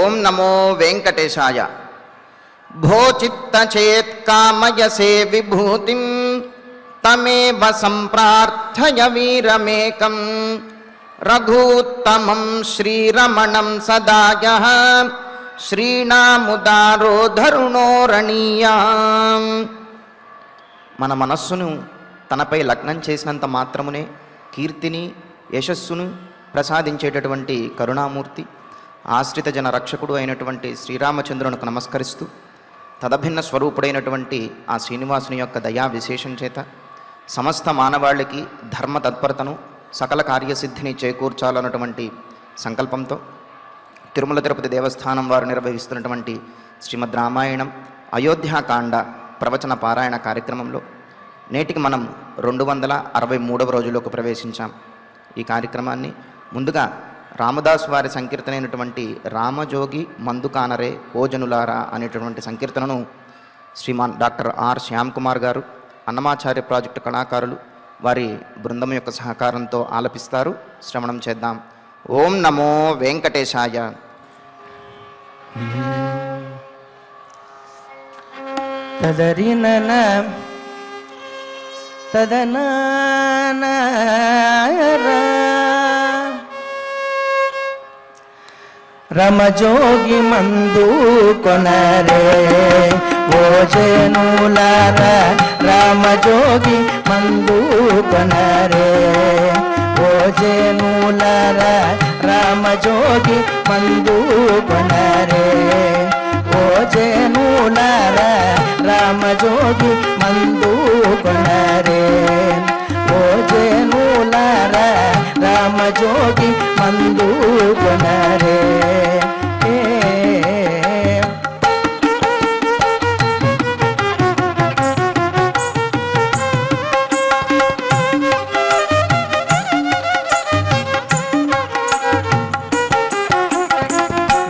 ఓం నమో వెంకటేశాయ. భో చిత్తచేత్ కామయసే విభూతిం తమేవ సంప్రార్థయ వీరమేకం రఘూత్తమం శ్రీరమణం సదాయః శ్రీనాముదారోధరుణోరణీయాం. మన మనస్సును తనపై లగ్నం చేసినంత మాత్రమునే కీర్తిని యశస్సును ప్రసాదించేటటువంటి కరుణామూర్తి ఆశ్రిత జన రక్షకుడు అయినటువంటి శ్రీరామచంద్రునికి నమస్కరిస్తూ తదభిన్న స్వరూపుడైనటువంటి ఆ శ్రీనివాసుని యొక్క దయా విశేషం చేత సమస్త మానవాళికి ధర్మ తత్పరతను సకల కార్యసిద్ధిని చేకూర్చాలన్నటువంటి సంకల్పంతో తిరుమల తిరుపతి దేవస్థానం వారు నిర్వహిస్తున్నటువంటి శ్రీమద్ రామాయణం అయోధ్యాకాండ ప్రవచన పారాయణ కార్యక్రమంలో నేటికి మనం 263వ రోజులోకి ప్రవేశించాం. ఈ కార్యక్రమాన్ని ముందుగా రామదాసు వారి సంకీర్తనైనటువంటి రామజోగి మందుకానరే ఓజనులారా అనేటటువంటి సంకీర్తనను శ్రీమాన్ డాక్టర్ ఆర్ శ్యామ్ కుమార్ గారు అన్నమాచార్య ప్రాజెక్టు కళాకారులు వారి బృందం యొక్క సహకారంతో ఆలపిస్తారు. శ్రవణం చేద్దాం. ఓం నమో వెంకటేశాయ. తదరినన తదనాన రమజోగి మందు కొనరే ఓజనులార రామజోగి మందు కొనరే ఓజనులార రామజోగి మందు కొనరే ఓజనులార రామజోగి మందు కొనరే ఓజనులార రామజోగి మందు కొనరే.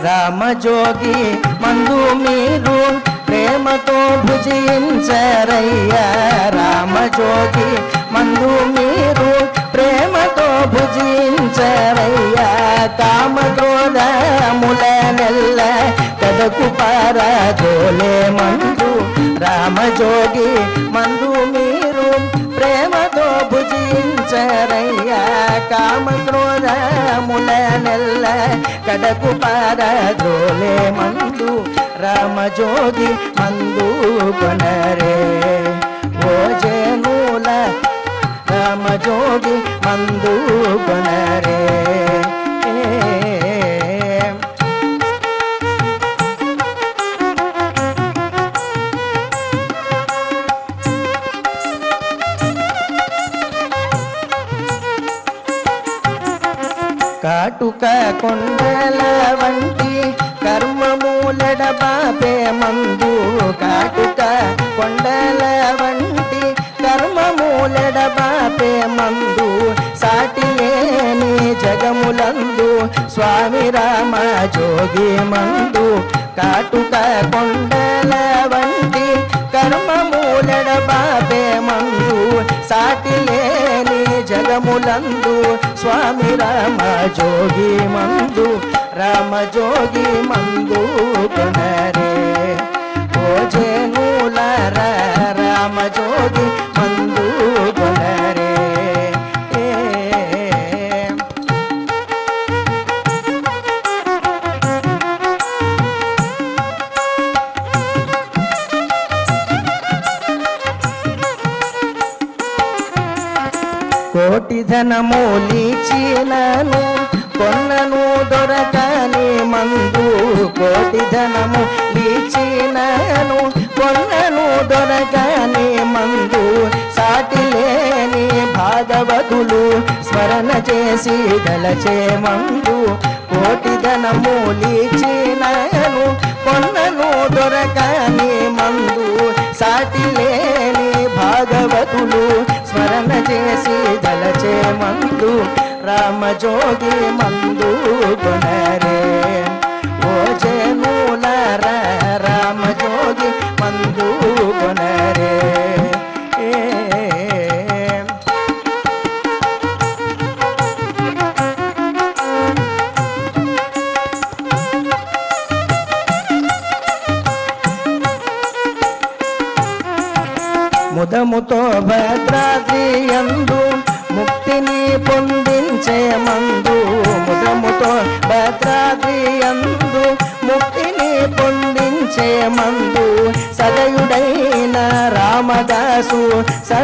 రామజోగి మందు మీరు ప్రేమతో భుజించరయ్యా రామజోగి మందు మీరు ప్రేమతో భుజించరయ్యా కామక్రోధముల నెల్ల కదకు పారదోలే మందు రామజోగి మందు మీరు ప్రేమతో భుజించరయ్యా కామక్రోధముల నెల్ల కడకు పారదోలే మందు రామజోగి మందు కొనరే ఓజనుల రామజోగి మందు కొనరే. కాటుక కొండల వంటి కర్మమూలడ బాపే మందు కాటుక కొండల వంటి కర్మమూలడ బాపే మందు సాటిలేని జగములందు స్వామి రామజోగి మందు కాటుక కొండల వంటి కర్మమూలడ బాపే మందు సాటిలేని జగములందు స్వామి రామజోగి మందు రామజోగి మందు కొనరే ఓజనులార రామజోగి మందు కొనరే. కోటి ధనమూలిచినను కొన్నను దొరకని మందు కోటి ధనము లీచినను కొన్నను దొరకని మందు సాటిలేని భాగవతులు స్మరణ చేసి దలచే మందు కోటి ధనము లీచినను కొన్నను దొరకని మందు సాటిలేని భాగవతులు స్మరణ చేసి దలచే మందు రామజోగి మందు కొనరే ఓజనులార రామజోగి మందు కొనరే.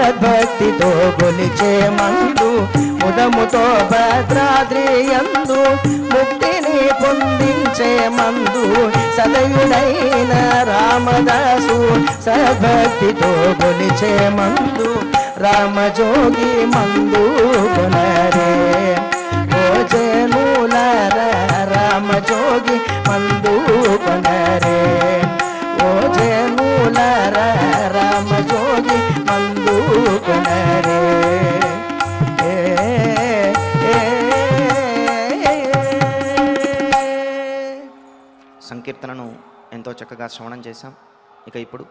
సద్భక్తితో గొలిచే మందు ముదముతో భద్రాద్రి యందు ముక్తిని పొందించే మందు సదయుడైన రామదాసు సద్భక్తితో గొలిచే మందు రామజోగి మందు కొనరే ఓ జనులార రామజోగి మందు కొనరే ఓ జనులార రామజోగి మందు కొనరే సంకీర్తనను ఎంతో చక్కగా శ్రవణం చేశాం. ఇక ఇప్పుడు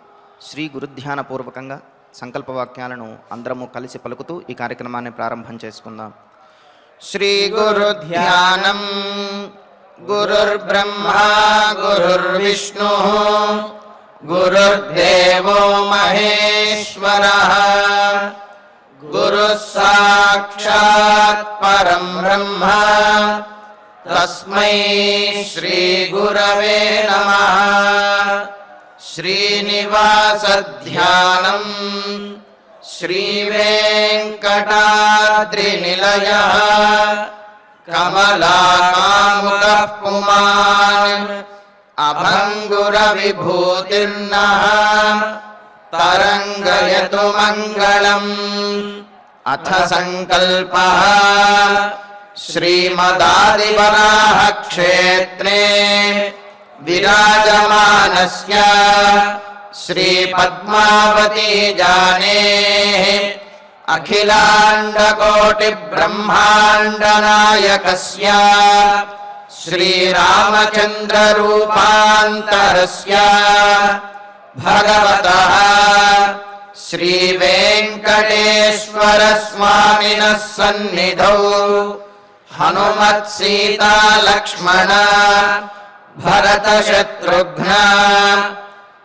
శ్రీ గురుధ్యాన పూర్వకంగా సంకల్పవాక్యాలను అందరము కలిసి పలుకుతూ ఈ కార్యక్రమాన్ని ప్రారంభం చేసుకుందాం. శ్రీ గురుధ్యానం. గురుర్బ్రహ్మా గురుర్విష్ణు గురుర్దేవో మహేశ్వరః గురుః సాక్షాత్ పరం బ్రహ్మ తస్మై శ్రీ గురవే నమః. శ్రీనివాసధ్యానం. శ్రీవేంకటాద్రినిలయః కమలాకాముకః పుమాన్ అభంగురవిభూతిర్నః తరంగయతు మంగళం. అథ సంకల్పః. శ్రీమదాదివరాహ క్షేత్రే విరాజమానస్య శ్రీ పద్మావతీ జానేః అఖిలాండకోటి బ్రహ్మాండ నాయకస్య శ్రీరామచంద్ర రూపాంతరస్య భగవతః శ్రీ వెంకటేశ్వర స్వామినః సన్నిధౌ హనుమత్ సీతా లక్ష్మణ భరత శత్రుఘ్న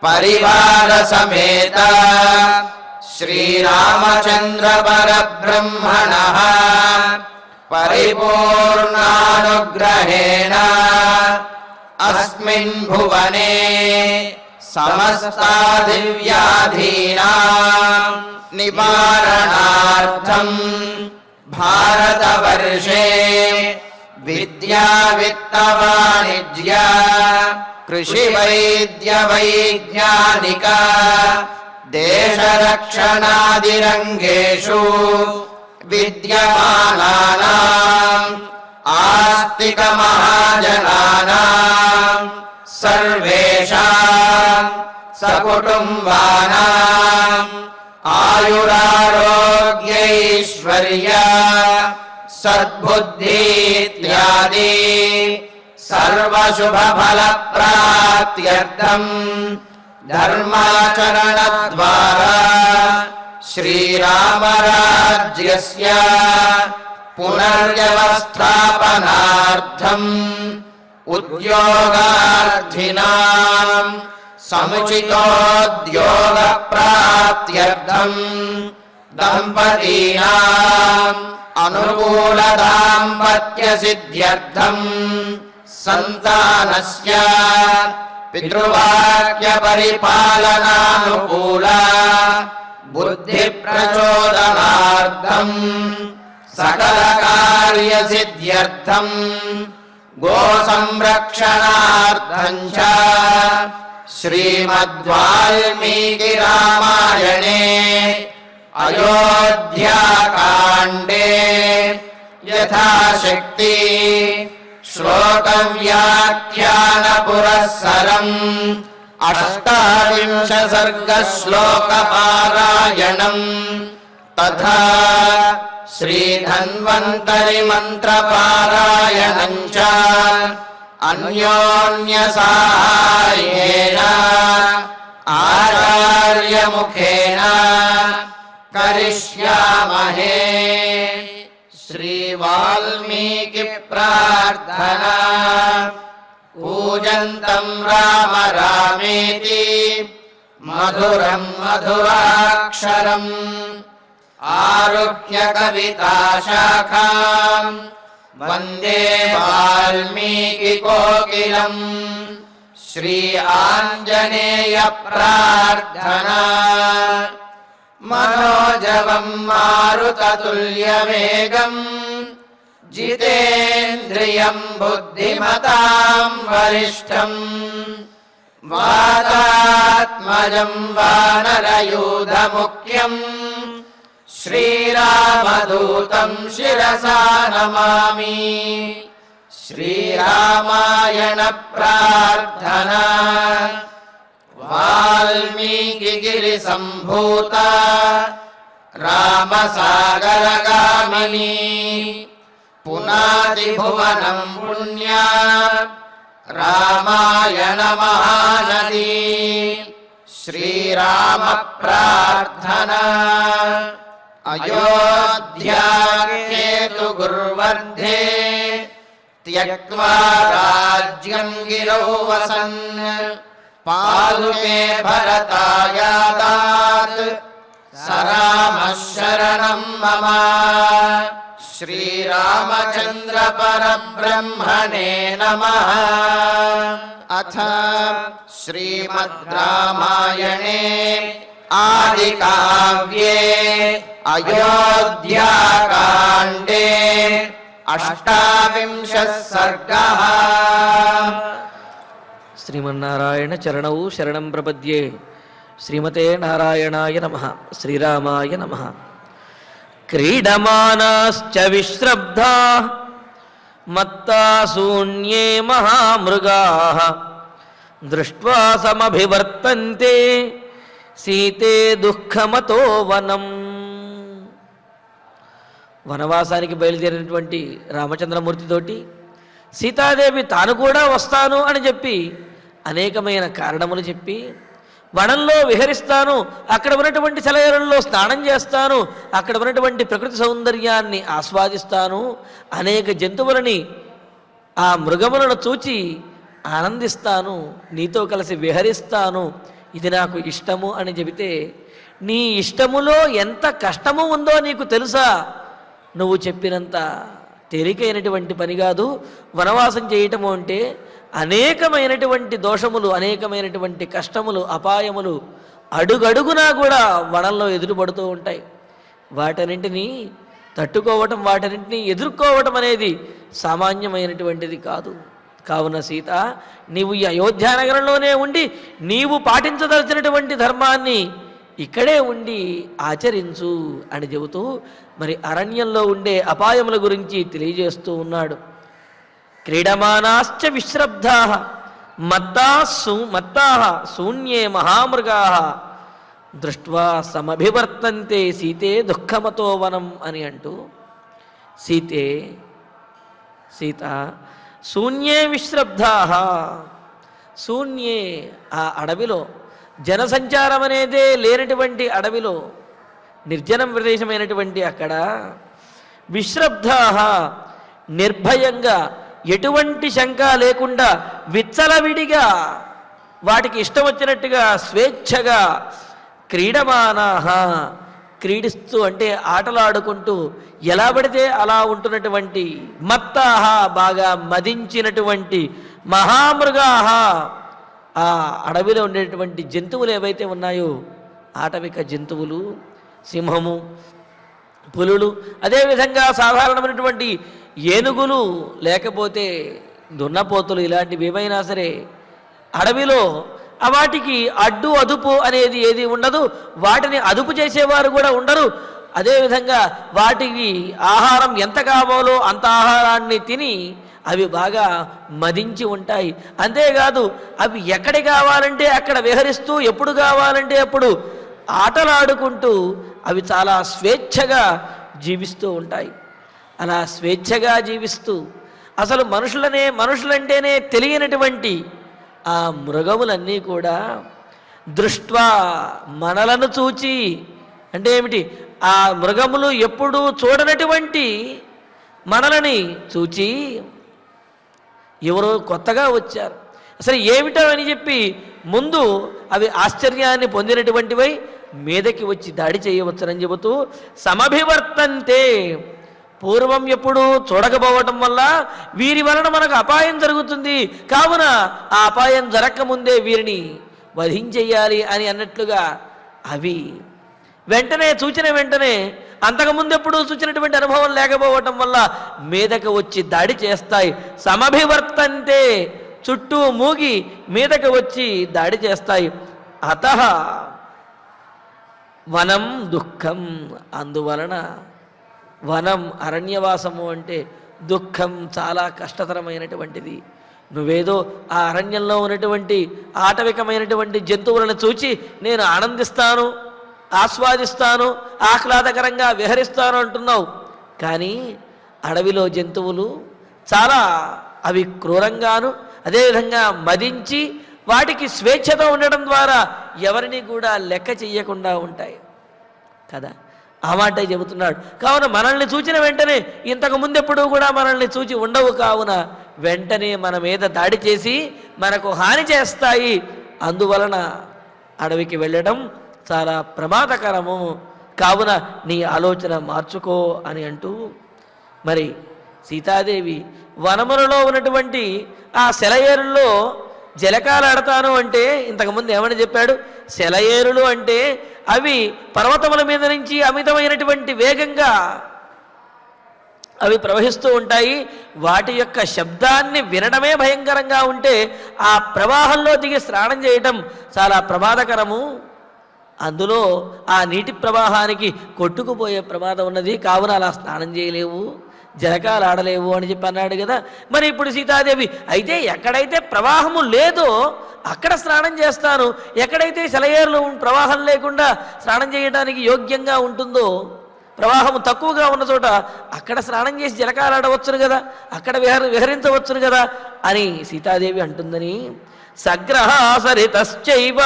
పరివార సమేత శ్రీరామచంద్ర పరబ్రహ్మణః పరిపూర్ణానుగ్రహేణ అస్మిన్ భువనే సమస్తాదివ్యాధీనాం నివారణార్థం భారతవర్షే విద్యా విత్త వాణిజ్య కృషి వైద్య వైజ్ఞానిక దేశరక్షణాదిరంగేషు విద్యమానానాం ఆస్తిక మహాజనానాం సర్వేషాం సకుటుంబానాం ఆయురారోగ్యైశ్వర్య సద్బుద్ధి ఇత్యాది సర్వశుభఫలప్రాప్త్యర్థం ధర్మాచరణద్వారా శ్రీరామరాజ్యస్య పునర్వ్యవస్థాపనార్థం ఉద్యోగార్థినాం సముచితోద్యోగప్రాప్త్యర్థం దంపతీనాం అనుకూల దాంపత్య సిద్ధ్యర్థం సంతానస్య పితృవాక్య పరిపాలనానుకూల బుద్ధి ప్రచోదనార్థం సకల కార్య సిద్ధ్యర్థం గో సంరక్షణార్థం చ శ్రీమద్వాల్మీకి రామాయణే అయోధ్యాకాండే యథాశక్తి శ్లోక వ్యాఖ్యాన పురస్సరం అష్టావింశ సర్గ శ్లోక పారాయణం తథా శ్రీధన్వంతరి మంత్ర పారాయణం చ అన్యోన్య సహాయేన ఆచార్య ముఖేన కరిష్యామహే. శ్రీ వాల్మీకి ప్రార్థనా. పూజంతం రామ రామేతి మధురం మధురాక్షరం ఆరుహ్య కవితా శాఖాం వందే వాల్మీకి కోకిలం. శ్రీ ఆంజనేయ ప్రార్థనా. మనోజవం మారుతతుల్యవేగం జితేంద్రియం బుద్ధిమతాం వరిష్టం వాతాత్మజం వానరయూధముఖ్యం శ్రీరామదూతం శిరసా నమామి. శ్రీరామాయణ ప్రార్థనా వాల్మీకి సంభూత రామసాగరగామిని పునాది భువనం పుణ్యా రామాయణ మహానది. శ్రీరామ ప్రార్థనా అయోధ్యాకేతు గుర్వర్ధే త్యక్త్వా రాజ్యం గిరౌ వసన్ పాదుకే భరతాయాదాత్ సరామః శరణం మమ. శ్రీరామచంద్ర పరబ్రహ్మణే నమః. అథ శ్రీమద్ రామాయణే ఆదికావ్యే అయోధ్యాకాండే అష్టావింశః సర్గః. శ్రీమన్నారాయణ చరణౌ శరణం ప్రపద్యే. శ్రీమతే నారాయణాయ నమః. శ్రీరామాయ నమః. క్రీడమానాశ్చ విశ్రబ్ధా మత్తా శూన్యే మహామృగాః దృష్ట్వా సమభివర్తంతే సీతే దుఃఖమతో వనం. వనవాసానికి బయలుదేరినటువంటి రామచంద్రమూర్తితోటి సీతాదేవి తాను కూడా వస్తాను అని చెప్పి అనేకమైన కారణములు చెప్పి వనంలో విహరిస్తాను, అక్కడ ఉన్నటువంటి సెలయేరుల్లో స్నానం చేస్తాను, అక్కడ ఉన్నటువంటి ప్రకృతి సౌందర్యాన్ని ఆస్వాదిస్తాను, అనేక జంతువులని ఆ మృగములను చూచి ఆనందిస్తాను, నీతో కలిసి విహరిస్తాను, ఇది నాకు ఇష్టము అని చెబితే నీ ఇష్టములో ఎంత కష్టము ఉందో నీకు తెలుసా? నువ్వు చెప్పినంత తేలికైనటువంటి పని కాదు వనవాసం చేయటము అంటే. అనేకమైనటువంటి దోషములు, అనేకమైనటువంటి కష్టములు, అపాయములు అడుగడుగునా కూడా వనంలో ఎదురుపడుతూ ఉంటాయి. వాటన్నింటినీ తట్టుకోవటం, వాటన్నింటినీ ఎదుర్కోవటం అనేది సామాన్యమైనటువంటిది కాదు. కావున సీత, నీవు ఈ అయోధ్యానగరంలోనే ఉండి నీవు పాటించదలచినటువంటి ధర్మాన్ని ఇక్కడే ఉండి ఆచరించు అని చెబుతూ మరి అరణ్యంలో ఉండే అపాయముల గురించి తెలియజేస్తూ ఉన్నాడు. క్రీడమానాశ్చ విశ్రబ్ధాః మత్తాః శూన్యే మహామృగాః దృష్ట్వా సమభివర్తంతే సీతే దుఃఖమతో వనం అని అంటూ, సీత శూన్యే విశ్రబ్ధాః, శూన్యే ఆ అడవిలో, జనసంచారం అనేదే లేనటువంటి అడవిలో, నిర్జనం ప్రదేశమైనటువంటి అక్కడ విశ్రబ్ధాః నిర్భయంగా, ఎటువంటి శంక లేకుండా విచ్చలవిడిగా వాటికి ఇష్టం వచ్చినట్టుగా స్వేచ్ఛగా క్రీడమానాః క్రీడిస్తూ అంటే ఆటలాడుకుంటూ ఎలా పడితే అలా ఉంటున్నటువంటి మత్తాః బాగా మదించినటువంటి మహామృగాః ఆ అడవిలో ఉండేటువంటి జంతువులు ఏవైతే ఉన్నాయో ఆటవిక జంతువులు, సింహము, పులులు, అదేవిధంగా సాధారణమైనటువంటి ఏనుగులు, లేకపోతే దున్నపోతులు, ఇలాంటివి ఏవైనా సరే అడవిలో వాటికి అడ్డు అదుపు అనేది ఏది ఉండదు. వాటిని అదుపు చేసేవారు కూడా ఉండరు. అదేవిధంగా వాటికి ఆహారం ఎంత కావాలో అంత ఆహారాన్ని తిని అవి బాగా మదించి ఉంటాయి. అంతేకాదు అవి ఎక్కడికి కావాలంటే అక్కడ విహరిస్తూ, ఎప్పుడు కావాలంటే అప్పుడు ఆటలాడుకుంటూ అవి చాలా స్వేచ్ఛగా జీవిస్తూ ఉంటాయి. అలా స్వేచ్ఛగా జీవిస్తూ అసలు మనుషులంటేనే తెలియనటువంటి ఆ మృగములన్నీ కూడా దృష్ట్వా మనలను చూచి, అంటే ఏమిటి, ఆ మృగములు ఎప్పుడూ చూడనటువంటి మనలని చూచి ఎవరో కొత్తగా వచ్చారు, అసలు ఏమిటో అని చెప్పి ముందు అవి ఆశ్చర్యాన్ని పొందినటువంటివై మీదకి వచ్చి దాడి చేయవచ్చునని చెబుతూ సమభివర్తంతే, పూర్వం ఎప్పుడు చూడకపోవటం వల్ల వీరి వలన మనకు అపాయం జరుగుతుంది, కావున ఆ అపాయం జరగకముందే వీరిని వధించేయాలి అని అన్నట్లుగా అవి వెంటనే చూచిన వెంటనే అంతకుముందు ఎప్పుడూ చూసినటువంటి అనుభవం లేకపోవటం వల్ల మీదకు వచ్చి దాడి చేస్తాయి. సమభివర్తంతే, చుట్టూ మూగి మీదకు వచ్చి దాడి చేస్తాయి. అతః వనం దుఃఖం, అందువలన వనం అరణ్యవాసము అంటే దుఃఖం, చాలా కష్టతరమైనటువంటిది. నువ్వేదో ఆ అరణ్యంలో ఉన్నటువంటి ఆటవికమైనటువంటి జంతువులను చూచి నేను ఆనందిస్తాను, ఆస్వాదిస్తాను, ఆహ్లాదకరంగా విహరిస్తాను అంటున్నావు. కానీ అడవిలో జంతువులు చాలా అవి క్రూరంగాను అదేవిధంగా మదించి వాటికి స్వేచ్ఛతో ఉండడం ద్వారా ఎవరిని కూడా లెక్క చెయ్యకుండా ఉంటాయి కదా. ఆ మాట చెబుతున్నాడు. కావున మనల్ని చూచిన వెంటనే ఇంతకు ముందెప్పుడూ కూడా మనల్ని చూచి ఉండవు, కావున వెంటనే మన మీద దాడి చేసి మనకు హాని చేస్తాయి. అందువలన అడవికి వెళ్ళడం చాలా ప్రమాదకరము. కావున నీ ఆలోచన మార్చుకో అని అంటూ మరి సీతాదేవి వనములలో ఉన్నటువంటి ఆ సెలయేరుల్లో జలకాలాడతాను అంటే ఇంతకుముందు ఏమని చెప్పాడు? సెలయేరులు అంటే అవి పర్వతముల మీద నుంచి అమితమైనటువంటి వేగంగా అవి ప్రవహిస్తూ ఉంటాయి. వాటి యొక్క శబ్దాన్ని వినడమే భయంకరంగా ఉంటే ఆ ప్రవాహంలో దిగి స్నానం చేయటం చాలా ప్రమాదకరము. అందులో ఆ నీటి ప్రవాహానికి కొట్టుకుపోయే ప్రమాదం ఉన్నది. కావున అలా స్నానం చేయలేవు, జలకాలు ఆడలేవు అని చెప్పి అన్నాడు కదా. మరి ఇప్పుడు సీతాదేవి అయితే ఎక్కడైతే ప్రవాహము లేదో అక్కడ స్నానం చేస్తాను, ఎక్కడైతే సెలయేరులు ప్రవాహం లేకుండా స్నానం చేయడానికి యోగ్యంగా ఉంటుందో, ప్రవాహం తక్కువగా ఉన్న చోట అక్కడ స్నానం చేసి జలకాలు ఆడవచ్చును కదా, అక్కడ విహరించవచ్చును కదా అని సీతాదేవి అంటుందని. సగ్రహాసరితశ్చైవ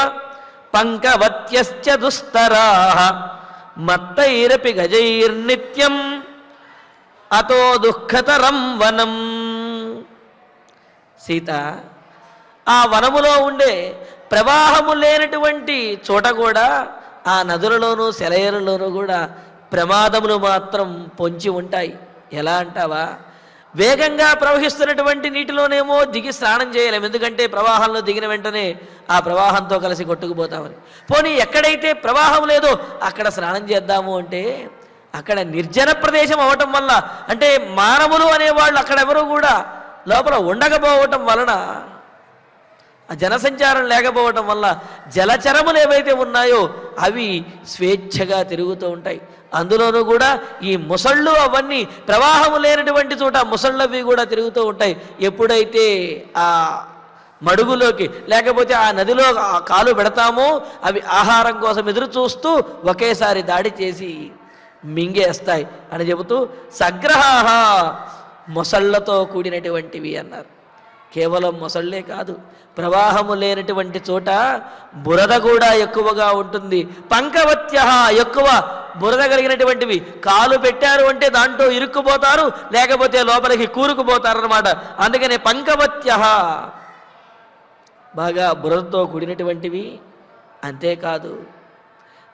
పంకవత్యశ్చ దుస్తరాః మత్తైరపి గజైర్నిత్యం అతో దుఃఖతరం వనం. సీత, ఆ వనములో ఉండే ప్రవాహము లేనటువంటి చోట కూడా ఆ నదులలోనూ సెలయేరులోనూ కూడా ప్రమాదములు మాత్రం పొంచి ఉంటాయి. ఎలా అంటావా? వేగంగా ప్రవహిస్తున్నటువంటి నీటిలోనేమో దిగి స్నానం చేయలేము, ఎందుకంటే ప్రవాహంలో దిగిన వెంటనే ఆ ప్రవాహంతో కలిసి కొట్టుకుపోతామని. పోనీ ఎక్కడైతే ప్రవాహం లేదో అక్కడ స్నానం చేద్దాము అంటే అక్కడ నిర్జన ప్రదేశం అవటం వల్ల, అంటే మానవులు అనేవాళ్ళు అక్కడెవరూ కూడా లోపల ఉండకపోవటం వలన, ఆ జనసంచారం లేకపోవటం వల్ల జలచరములు ఏవైతే ఉన్నాయో అవి స్వేచ్ఛగా తిరుగుతూ ఉంటాయి. అందులోనూ కూడా ఈ ముసళ్ళు అవన్నీ ప్రవాహము లేనటువంటి చోట ముసళ్ళవి కూడా తిరుగుతూ ఉంటాయి. ఎప్పుడైతే ఆ మడుగులోకి లేకపోతే ఆ నదిలో కాలు పెడతామో అవి ఆహారం కోసం ఎదురు చూస్తూ ఒకేసారి దాడి చేసి మింగేస్తాయి అని చెబుతూ సగ్రహాః, మొసళ్లతో కూడినటువంటివి అన్నారు. కేవలం మొసళ్ళే కాదు, ప్రవాహము లేనటువంటి చోట బురద కూడా ఎక్కువగా ఉంటుంది. పంకవత్యః, ఎక్కువ బురద కలిగినటువంటివి. కాలు పెట్టారు అంటే దాంట్లో ఇరుక్కుపోతారు, లేకపోతే లోపలికి కూరుకుపోతారు అన్నమాట. అందుకనే పంకవత్యః, బాగా బురదతో కూడినటువంటివి. అంతేకాదు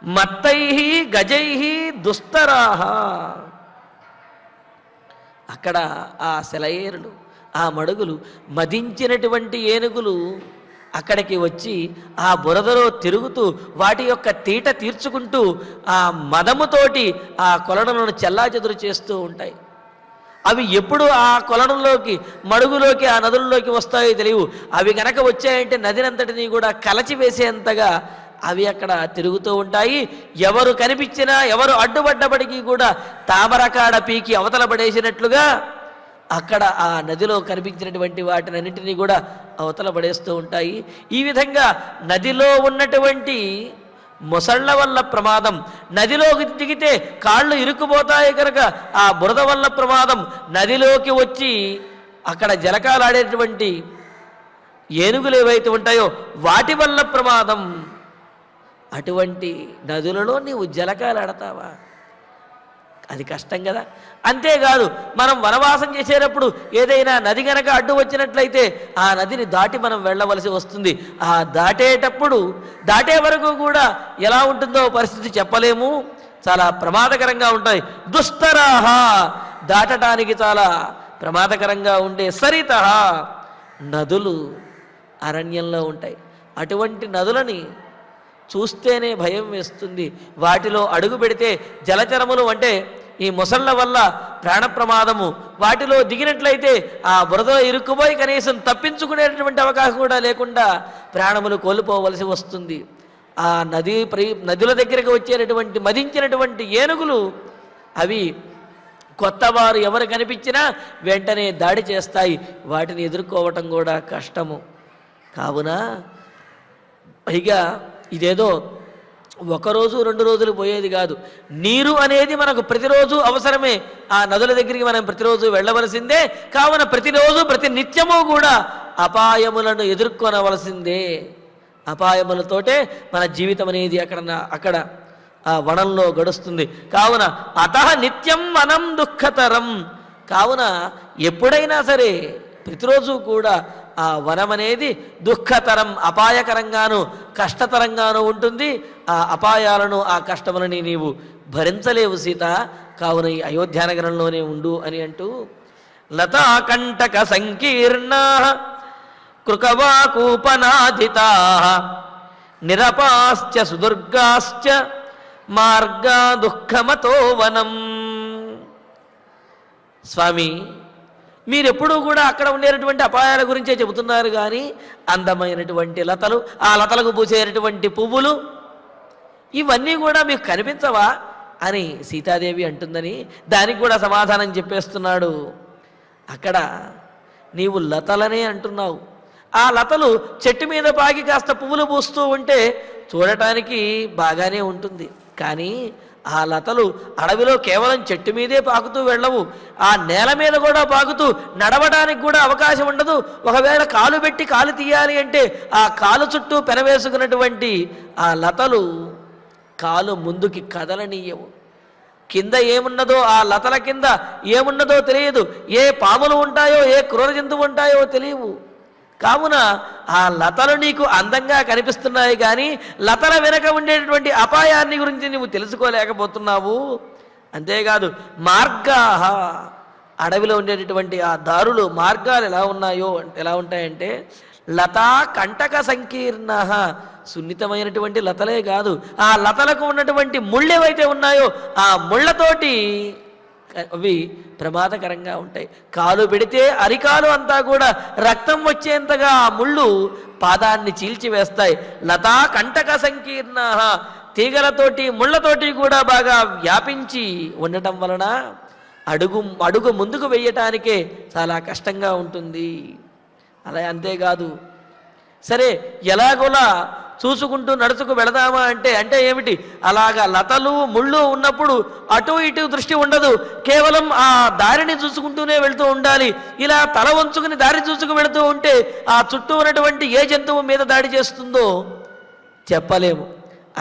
మత్తైః గజైః దుస్తరాః, అక్కడ ఆ సెలయేరులు, ఆ మడుగులు, మదించినటువంటి ఏనుగులు అక్కడికి వచ్చి ఆ బురదలో తిరుగుతూ వాటి యొక్క తీట తీర్చుకుంటూ ఆ మదముతోటి ఆ కొలనులను చెల్లాచెదురు చేస్తూ ఉంటాయి. అవి ఎప్పుడు ఆ కొలనులోకి మడుగులోకి ఆ నదుల్లోకి వస్తాయో తెలియవు. అవి కనుక వచ్చాయంటే నదినంతటినీ కూడా కలచివేసేంతగా అవి అక్కడ తిరుగుతూ ఉంటాయి. ఎవరు కనిపించినా, ఎవరు అడ్డుపడ్డప్పటికీ కూడా తామరకాడ పీకి అవతల పడేసినట్లుగా అక్కడ ఆ నదిలో కనిపించినటువంటి వాటినన్నింటినీ కూడా అవతల పడేస్తూ ఉంటాయి. ఈ విధంగా నదిలో ఉన్నటువంటి మొసళ్ళ వల్ల ప్రమాదం, నదిలోకి దిగితే కాళ్ళు ఇరుక్కుపోతాయి కనుక ఆ బురద వల్ల ప్రమాదం, నదిలోకి వచ్చి అక్కడ జలకాలాడేటువంటి ఏనుగులు ఏవైతే ఉంటాయో వాటి వల్ల ప్రమాదం. అటువంటి నదులలో నీవు జలకాలాడతావా? అది కష్టం కదా. అంతేకాదు, మనం వనవాసం చేసేటప్పుడు ఏదైనా నది గనక అడ్డు వచ్చినట్లయితే ఆ నదిని దాటి మనం వెళ్ళవలసి వస్తుంది. ఆ దాటే వరకు కూడా ఎలా ఉంటుందో పరిస్థితి చెప్పలేము, చాలా ప్రమాదకరంగా ఉంటాయి. దుస్తరాః, దాటడానికి చాలా ప్రమాదకరంగా ఉండే. సరితః, నదులు అరణ్యంలో ఉంటాయి. అటువంటి నదులని చూస్తేనే భయం వేస్తుంది. వాటిలో అడుగు పెడితే జలచరములు అంటే ఈ మొసళ్ళ వల్ల ప్రాణ ప్రమాదము, వాటిలో దిగినట్లయితే ఆ బురదలో ఇరుక్కుపోయి కనీసం తప్పించుకునేటటువంటి అవకాశం కూడా లేకుండా ప్రాణములు కోల్పోవలసి వస్తుంది. ఆ నదుల దగ్గరికి వచ్చేటటువంటి మదించినటువంటి ఏనుగులు అవి కొత్తవారు ఎవరు కనిపించినా వెంటనే దాడి చేస్తాయి. వాటిని ఎదుర్కోవటం కూడా కష్టము. కావున పైగా ఇదేదో ఒకరోజు 2 రోజులు పోయేది కాదు. నీరు అనేది మనకు ప్రతిరోజు అవసరమే. ఆ నదుల దగ్గరికి మనం ప్రతిరోజు వెళ్ళవలసిందే. కావున ప్రతిరోజు ప్రతి నిత్యము కూడా అపాయములను ఎదుర్కొనవలసిందే. అపాయములతోటే మన జీవితం అనేది అక్కడ ఆ వనంలో గడుస్తుంది. కావున అతః నిత్యం వనం దుఃఖతరం. కావున ఎప్పుడైనా సరే ప్రతిరోజు కూడా ఆ వనం అనేది దుఃఖతరం, అపాయకరంగాను కష్టతరంగాను ఉంటుంది. ఆ అపాయాలను ఆ కష్టములని నీవు భరించలేవు సీత. కావున ఈ అయోధ్యానగరంలోనే ఉండు అని అంటూ లతాకంటక సంకీర్ణా కృకవాకూపనాధితా నిరపాశ్చ సుదుర్గాశ్చ మార్గా దుఃఖమతో వనం. స్వామి, మీరెప్పుడూ కూడా అక్కడ ఉండేటటువంటి అపాయాల గురించే చెబుతున్నారు కానీ అందమైనటువంటి లతలు, ఆ లతలకు పూసేటటువంటి పువ్వులు ఇవన్నీ కూడా మీకు కనిపించవా అని సీతాదేవి అంటుందని దానికి కూడా సమాధానం చెప్పేస్తున్నాడు. అక్కడ నీవు లతలనే అంటున్నావు. ఆ లతలు చెట్టు మీద పాకి కాస్త పువ్వులు పూస్తూ ఉంటే చూడటానికి బాగానే ఉంటుంది. కానీ ఆ లతలు అడవిలో కేవలం చెట్టు మీదే పాకుతూ వెళ్ళవు, ఆ నేల మీద కూడా పాకుతూ నడవడానికి కూడా అవకాశం ఉండదు. ఒకవేళ కాలు పెట్టి కాలు తీయాలి అంటే ఆ కాలు చుట్టూ పెనవేసుకున్నటువంటి ఆ లతలు కాలు ముందుకి కదలనీయవు. కింద ఏమున్నదో ఆ లతల కింద ఏమున్నదో తెలియదు. ఏ పాములు ఉంటాయో ఏ క్రూర జంతువు ఉంటాయో తెలియవు. కావున ఆ లతలు నీకు అందంగా కనిపిస్తున్నాయి కానీ లతల వెనక ఉండేటటువంటి అపాయాన్ని గురించి నువ్వు తెలుసుకోలేకపోతున్నావు. అంతేకాదు మార్గాహ, అడవిలో ఉండేటటువంటి ఆ దారులు మార్గాలు ఎలా ఉంటాయంటే లతా కంటక సంకీర్ణ, సున్నితమైనటువంటి లతలే కాదు, ఆ లతలకు ఉన్నటువంటి ముళ్ళు ఏవైతే ఉన్నాయో ఆ ముళ్ళతోటి అవి ప్రమాదకరంగా ఉంటాయి. కాలు పెడితే అరికాలు అంతా కూడా రక్తం వచ్చేంతగా ఆ ముళ్ళు పాదాన్ని చీల్చివేస్తాయి. లతా కంటక సంకీర్ణ, తీగలతోటి ముళ్ళతోటి కూడా బాగా వ్యాపించి ఉండటం వలన అడుగు ముందుకు వెయ్యటానికే చాలా కష్టంగా ఉంటుంది. అలా అంతేకాదు, సరే ఎలాగోలా చూసుకుంటూ నడుచుకు వెళదామా అంటే ఏమిటి, అలాగా లతలు ముళ్ళు ఉన్నప్పుడు అటు ఇటు దృష్టి ఉండదు, కేవలం ఆ దారిని చూసుకుంటూనే వెళుతూ ఉండాలి. ఇలా తల వంచుకుని దారి చూసుకు వెళుతూ ఉంటే ఆ చుట్టూ ఉన్నటువంటి ఏ జంతువు మీద దాడి చేస్తుందో చెప్పలేము.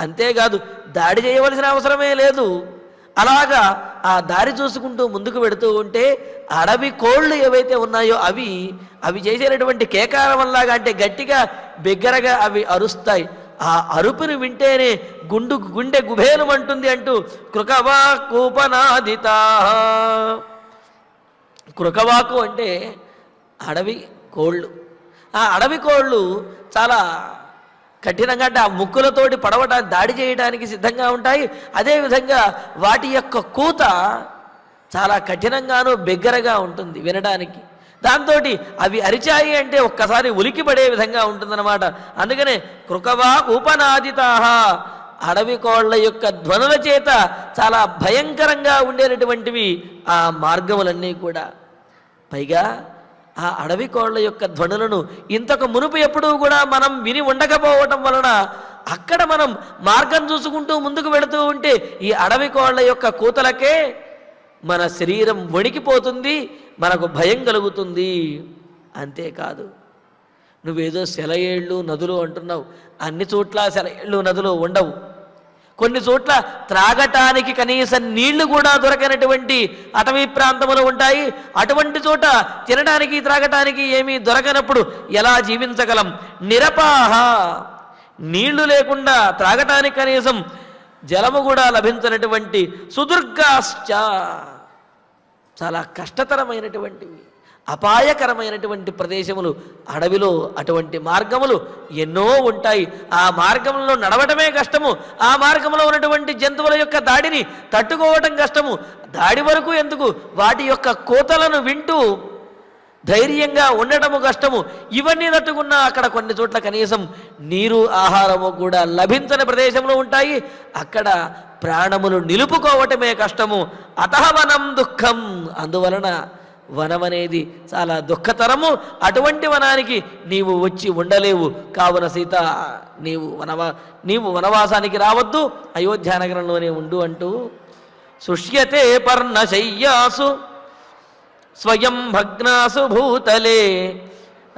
అంతేకాదు దాడి చేయవలసిన అవసరమే లేదు. అలాగా ఆ దారి చూసుకుంటూ ముందుకు వెళుతూ ఉంటే అడవి కోళ్ళు ఏవైతే ఉన్నాయో అవి చేసేటటువంటి కేకారం వల్లగా అంటే గట్టిగా బిగ్గరగా అవి అరుస్తాయి. ఆ అరుపుని వింటేనే గుండె గుబేలమంటుంది అంటూ కృకవాకూపనాదితా. కృకవాకు అంటే అడవి కోళ్ళు. ఆ అడవి కోళ్ళు చాలా కఠినంగా అంటే ఆ ముక్కులతోటి దాడి చేయడానికి సిద్ధంగా ఉంటాయి. అదేవిధంగా వాటి యొక్క కూత చాలా కఠినంగాను బిగ్గరగా ఉంటుంది వినడానికి. దాంతో అవి అరిచాయి అంటే ఒక్కసారి ఉలికి పడే విధంగా ఉంటుందన్నమాట. అందుకనే కృకవాకూపనాదితాః, అడవి కోళ్ల యొక్క ధ్వనుల చేత చాలా భయంకరంగా ఉండేటటువంటివి ఆ మార్గములన్నీ కూడా. పైగా ఆ అడవి కోళ్ల యొక్క ధ్వనులను ఇంతకు మునుపు ఎప్పుడూ కూడా మనం విని ఉండకపోవటం వలన అక్కడ మనం మార్గం చూసుకుంటూ ముందుకు వెళుతూ ఉంటే ఈ అడవి కోళ్ల యొక్క కూతలకే మన శరీరం వణికిపోతుంది, మనకు భయం కలుగుతుంది. అంతేకాదు, నువ్వేదో సెలయేళ్ళు నదులు అంటున్నావు, అన్ని చోట్ల సెలయేళ్ళు నదులు ఉండవు. కొన్ని చోట్ల త్రాగటానికి కనీసం నీళ్లు కూడా దొరకనటువంటి అటవీ ప్రాంతములు ఉంటాయి. అటువంటి చోట తినడానికి త్రాగటానికి ఏమీ దొరకనప్పుడు ఎలా జీవించగలం? నిరపాహ, నీళ్లు లేకుండా త్రాగటానికి కనీసం జలము కూడా లభించినటువంటి సుదుర్గాశ్చ, చాలా కష్టతరమైనటువంటివి అపాయకరమైనటువంటి ప్రదేశములు, అడవిలో అటువంటి మార్గములు ఎన్నో ఉంటాయి. ఆ మార్గంలో నడవటమే కష్టము. ఆ మార్గంలో ఉన్నటువంటి జంతువుల యొక్క దాడిని తట్టుకోవటం కష్టము. దాడి వరకు ఎందుకు, వాటి యొక్క కోతలను వింటూ ధైర్యంగా ఉండటము కష్టము. ఇవన్నీ తట్టుకున్నా అక్కడ కొన్ని చోట్ల కనీసం నీరు ఆహారము కూడా లభించని ప్రదేశంలో ఉంటాయి. అక్కడ ప్రాణములు నిలుపుకోవటమే కష్టము. అతః వనం దుఃఖం, అందువలన వనం అనేది చాలా దుఃఖతరము. అటువంటి వనానికి నీవు వచ్చి ఉండలేవు. కావున సీత, నీవు వనవాసానికి రావద్దు, అయోధ్యానగరంలోనే ఉండు అంటూ శుష్యతే పర్ణశయ్యాసు స్వయం భగ్నాసు భూతలే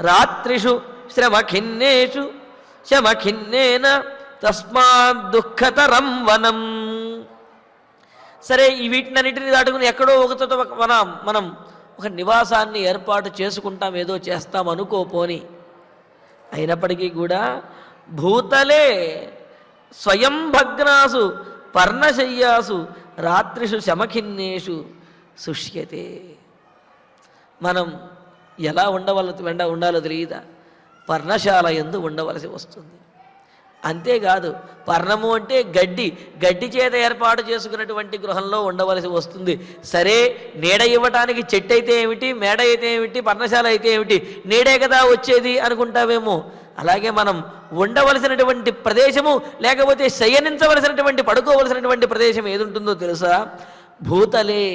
రాత్రిషు శ్రమఖిన్నేషు శమఖిన్నేన తస్మాత్ దుఃఖతరం వనం. సరే, ఈ వీటినన్నిటిని దాటుకుని ఎక్కడో ఒక చోట మనం ఒక నివాసాన్ని ఏర్పాటు చేసుకుంటాం, ఏదో చేస్తాం అనుకోపోని. అయినప్పటికీ కూడా భూతలే స్వయం భగ్నాసు పర్ణశయ్యాసు రాత్రిషు శమఖిన్నేషు శుష్యతే. మనం ఎలా ఉండాలో తెలియదా? పర్ణశాల యందు ఉండవలసి వస్తుంది. అంతేకాదు, పర్ణము అంటే గడ్డి చేత ఏర్పాటు చేసుకున్నటువంటి గృహంలో ఉండవలసి వస్తుంది. సరే, నీడ ఇవ్వటానికి చెట్టు అయితే ఏమిటి, మేడ అయితే ఏమిటి, పర్ణశాల అయితే ఏమిటి, నీడే కదా వచ్చేది అనుకుంటావేమో. అలాగే మనం ఉండవలసినటువంటి ప్రదేశము, లేకపోతే శయనించవలసినటువంటి పడుకోవలసినటువంటి ప్రదేశం ఏది ఉంటుందో తెలుసా? భూతలే,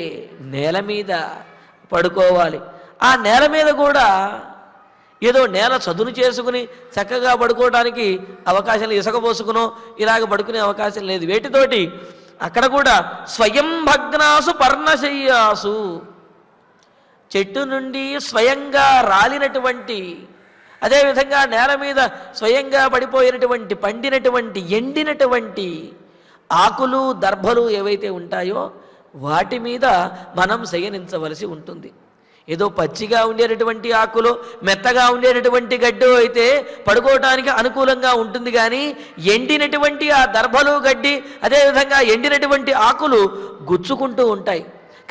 నేల మీద పడుకోవాలి. ఆ నేల మీద కూడా ఏదో నేల చదును చేసుకుని చక్కగా పడుకోవడానికి అవకాశం లేదు. ఇసుక పోసుకునో ఇలాగ పడుకునే అవకాశం లేదు. వేటితోటి? అక్కడ కూడా స్వయం భగ్నాసు పర్ణశయ్యాసు, చెట్టు నుండి స్వయంగా రాలినటువంటి, అదేవిధంగా నేల మీద స్వయంగా పడిపోయినటువంటి, పండినటువంటి, ఎండినటువంటి ఆకులు దర్భలు ఏవైతే ఉంటాయో వాటి మీద మనం శయనించవలసి ఉంటుంది. ఏదో పచ్చిగా ఉండేటటువంటి ఆకులు, మెత్తగా ఉండేటటువంటి గడ్డి అయితే పడుకోవటానికి అనుకూలంగా ఉంటుంది. కానీ ఎండినటువంటి ఆ దర్భలు, గడ్డి, అదేవిధంగా ఎండినటువంటి ఆకులు గుచ్చుకుంటూ ఉంటాయి.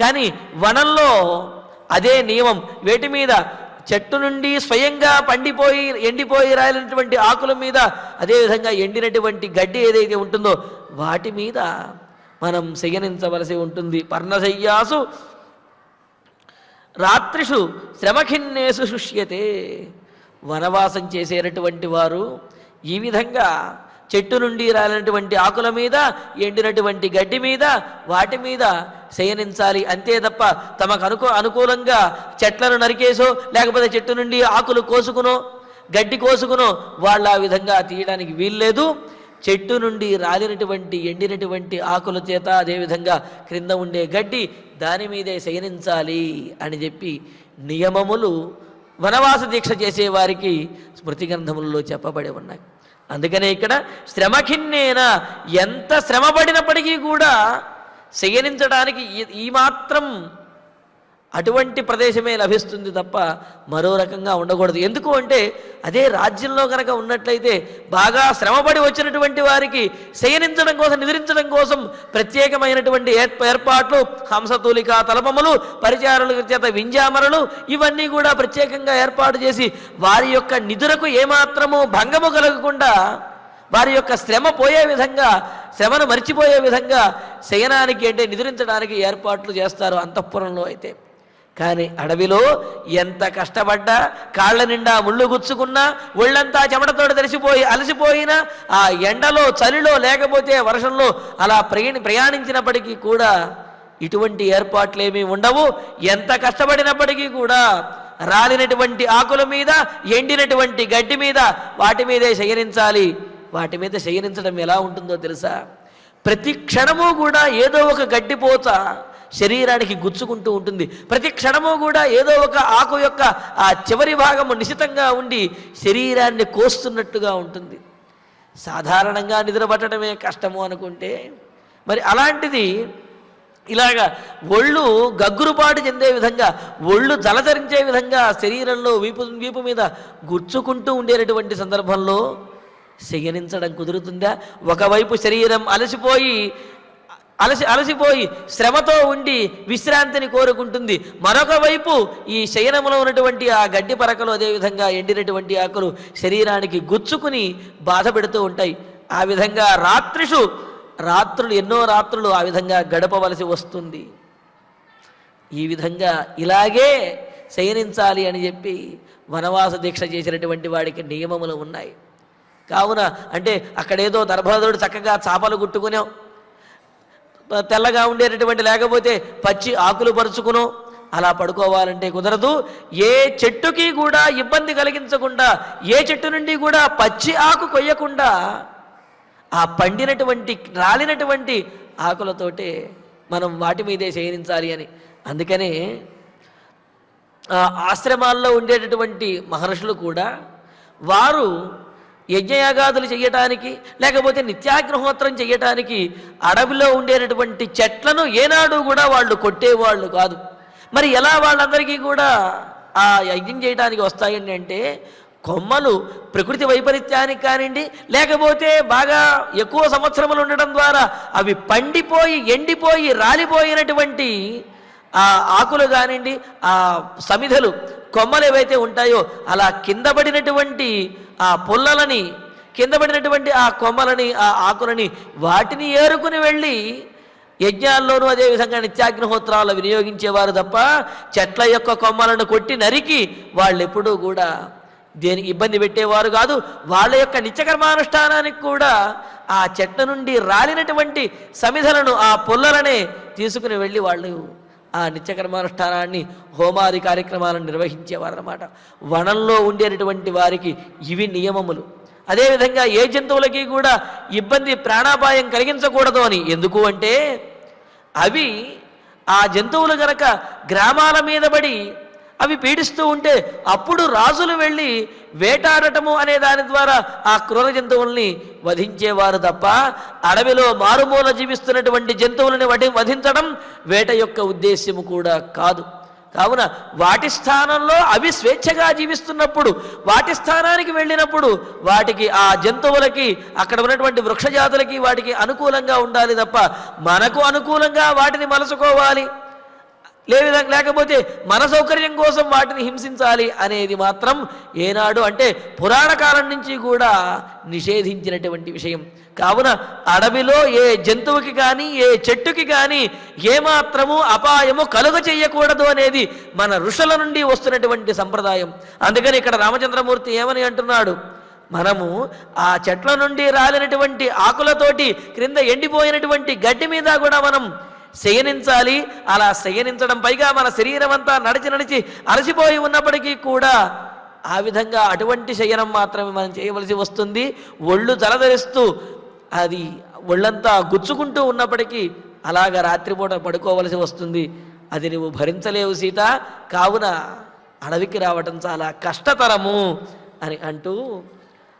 కానీ వనంలో అదే నియమం. వేటి మీద? చెట్టు నుండి స్వయంగా ఎండిపోయి రాలినటువంటి ఆకుల మీద, అదేవిధంగా ఎండినటువంటి గడ్డి ఏదైతే ఉంటుందో వాటి మీద మనం శయనించవలసి ఉంటుంది. పర్ణశయ్యాసు రాత్రిషు శ్రమఖిన్నేసు శుష్యతే. వనవాసం చేసేటటువంటి వారు ఈ విధంగా చెట్టు నుండి రాలినటువంటి ఆకుల మీద, ఎండినటువంటి గడ్డి మీద, వాటి మీద శయనించాలి. అంతే తప్ప తమకు అనుకూలంగా చెట్లను నరికేసో, లేకపోతే చెట్టు నుండి ఆకులు కోసుకునో, గడ్డి కోసుకునో వాళ్ళు ఆ విధంగా తీయడానికి వీల్లేదు. చెట్టు నుండి రాలినటువంటి, ఎండినటువంటి ఆకుల చేత, అదేవిధంగా క్రింద ఉండే గడ్డి, దాని మీదే శయనించాలి అని చెప్పి నియమములు వనవాస దీక్ష చేసేవారికి స్మృతి గ్రంథములలో చెప్పబడి ఉన్నాయి. అందుకనే ఇక్కడ శ్రమఖిన్నేన, ఎంత శ్రమపడినప్పటికీ కూడా శయనించడానికి ఈ మాత్రం అటువంటి ప్రదేశమే లభిస్తుంది తప్ప మరో రకంగా ఉండకూడదు. ఎందుకు అంటే అదే రాజ్యంలో కనుక ఉన్నట్లయితే బాగా శ్రమపడి వచ్చినటువంటి వారికి శయనించడం కోసం, నిద్రించడం కోసం ప్రత్యేకమైనటువంటి ఏర్పాట్లు, హంసతూలికా తలపములు, పరిచారుల చేత వింజామరలు, ఇవన్నీ కూడా ప్రత్యేకంగా ఏర్పాటు చేసి వారి యొక్క నిద్రకు ఏమాత్రము భంగము కలగకుండా, వారి యొక్క శ్రమ పోయే విధంగా, శ్రమను మర్చిపోయే విధంగా శయనానికి అంటే నిద్రించడానికి ఏర్పాట్లు చేస్తారు అంతఃపురంలో అయితే. కానీ అడవిలో ఎంత కష్టపడ్డా, కాళ్ళ నిండా ముళ్ళు గుచ్చుకున్నా, ఒళ్ళంతా చెమటతోటి తడిసిపోయి అలసిపోయినా, ఆ ఎండలో, చలిలో, లేకపోతే వర్షంలో అలా ప్రయాణించినప్పటికీ కూడా ఇటువంటి ఏర్పాట్లేమీ ఉండవు. ఎంత కష్టపడినప్పటికీ కూడా రాలినటువంటి ఆకుల మీద, ఎండినటువంటి గడ్డి మీద, వాటి మీదే శయనించాలి. వాటి మీద శయనించడం ఎలా ఉంటుందో తెలుసా? ప్రతి క్షణము కూడా ఏదో ఒక గడ్డిపోత శరీరానికి గుచ్చుకుంటూ ఉంటుంది. ప్రతి క్షణము కూడా ఏదో ఒక ఆకు యొక్క ఆ చివరి భాగము నిశితంగా ఉండి శరీరాన్ని కోస్తున్నట్టుగా ఉంటుంది. సాధారణంగా నిద్ర పట్టడమే కష్టము అనుకుంటే, మరి అలాంటిది ఇలాగా ఒళ్ళు గగ్గురుపాటు చెందే విధంగా, ఒళ్ళు జలధరించే విధంగా శరీరంలో వీపు మీద గుచ్చుకుంటూ ఉండేటటువంటి సందర్భంలో శయనించడం కుదురుతుందా? ఒకవైపు శరీరం అలసిపోయి అలసిపోయి శ్రమతో ఉండి విశ్రాంతిని కోరుకుంటుంది. మరొక వైపు ఈ శయనములో ఉన్నటువంటి ఆ గడ్డి పరకలు, అదేవిధంగా ఎండినటువంటి ఆకులు శరీరానికి గుచ్చుకుని బాధ పెడుతూ ఉంటాయి. ఆ విధంగా రాత్రులు ఎన్నో రాత్రులు ఆ విధంగా గడపవలసి వస్తుంది. ఈ విధంగా ఇలాగే శయనించాలి అని చెప్పి వనవాస దీక్ష చేసినటువంటి వాడికి నియమములు ఉన్నాయి. కావున అంటే అక్కడేదో దర్భాదుడు చక్కగా చాపలు గుట్టుకునే తెల్లగా ఉండేటటువంటి, లేకపోతే పచ్చి ఆకులు పరుచుకునో అలా పడుకోవాలంటే కుదరదు. ఏ చెట్టుకి కూడా ఇబ్బంది కలిగించకుండా, ఏ చెట్టు నుండి కూడా పచ్చి ఆకు కొయ్యకుండా ఆ పండినటువంటి రాలినటువంటి ఆకులతోటే మనం వాటి మీదే శయనించాలి అని. అందుకనే ఆశ్రమాల్లో ఉండేటటువంటి మహర్షులు కూడా వారు యజ్ఞయాగాదులు చెయ్యటానికి, లేకపోతే నిత్యాగ్నిహోత్రం చెయ్యటానికి అడవిలో ఉండేటటువంటి చెట్లను ఏనాడు కూడా వాళ్ళు కొట్టేవాళ్ళు కాదు. మరి ఎలా వాళ్ళందరికీ కూడా ఆ యజ్ఞం చేయడానికి వస్తాయండి అంటే, కొమ్మలు ప్రకృతి వైపరీత్యానికి కానివ్వండి, లేకపోతే బాగా ఎక్కువ సంవత్సరములు ఉండడం ద్వారా అవి పండిపోయి ఎండిపోయి రాలిపోయినటువంటి ఆ ఆకులు కానివ్వండి, ఆ సమిధలు కొమ్మలు ఏవైతే ఉంటాయో అలా కింద పడినటువంటి ఆ పుల్లలని, కింద పడినటువంటి ఆ కొమ్మలని, ఆ ఆకులని వాటిని ఏరుకుని వెళ్ళి యజ్ఞాల్లోనూ అదేవిధంగా నిత్యాగ్నిహోత్రాలు వినియోగించేవారు తప్ప చెట్ల యొక్క కొమ్మలను కొట్టి నరికి వాళ్ళు ఎప్పుడూ కూడా దేనికి ఇబ్బంది పెట్టేవారు కాదు. వాళ్ళ యొక్క నిత్యకర్మానుష్ఠానానికి కూడా ఆ చెట్ల నుండి రాలినటువంటి సమిధలను, ఆ పుల్లలనే తీసుకుని వెళ్ళి వాళ్ళు ఆ నిత్యకర్మానుష్ఠానాన్ని, హోమాది కార్యక్రమాలను నిర్వహించేవారు అన్నమాట. వనంలో ఉండేటటువంటి వారికి ఇవి నియమములు. అదేవిధంగా ఏ జంతువులకి కూడా ఇబ్బంది, ప్రాణాపాయం కలిగించకూడదు అని. ఎందుకు అంటే అవి ఆ జంతువులు గనక గ్రామాల మీద పడి అవి పీడిస్తూ ఉంటే అప్పుడు రాజులు వెళ్ళి వేటాడటము అనే దాని ద్వారా ఆ క్రూర జంతువుల్ని వధించేవారు తప్ప అడవిలో మారుమూల జీవిస్తున్నటువంటి జంతువులని వధించడం వేట యొక్క ఉద్దేశ్యము కూడా కాదు. కావున వాటి స్థానంలో అవి స్వేచ్ఛగా జీవిస్తున్నప్పుడు, వాటి స్థానానికి వెళ్ళినప్పుడు వాటికి, ఆ జంతువులకి, అక్కడ ఉన్నటువంటి వృక్షజాతులకి వాటికి అనుకూలంగా ఉండాలి తప్ప మనకు అనుకూలంగా వాటిని మలుచుకోవాలి, లేకపోతే మన సౌకర్యం కోసం వాటిని హింసించాలి అనేది మాత్రం ఏనాడు అంటే పురాణ కాలం నుంచి కూడా నిషేధించినటువంటి విషయం. కావున అడవిలో ఏ జంతువుకి కానీ ఏ చెట్టుకి కానీ ఏమాత్రము అపాయము కలుగ చేయకూడదు అనేది మన ఋషుల నుండి వస్తున్నటువంటి సంప్రదాయం. అందుకని ఇక్కడ రామచంద్రమూర్తి ఏమని అంటున్నాడు, మనము ఆ చెట్ల నుండి రాలినటువంటి ఆకులతోటి క్రింద ఎండిపోయినటువంటి గడ్డి మీద కూడా మనం శయనించాలి. అలా శయనించడం, పైగా మన శరీరం అంతా నడిచి అలసిపోయి ఉన్నప్పటికీ కూడా ఆ విధంగా అటువంటి శయనం మాత్రమే మనం చేయవలసి వస్తుంది. ఒళ్ళు జలధరిస్తూ అది ఒళ్ళంతా గుచ్చుకుంటూ ఉన్నప్పటికీ అలాగా రాత్రిపూట పడుకోవలసి వస్తుంది. అది నువ్వు భరించలేవు సీత, కావున అడవికి రావటం చాలా కష్టతరము అని అంటూ,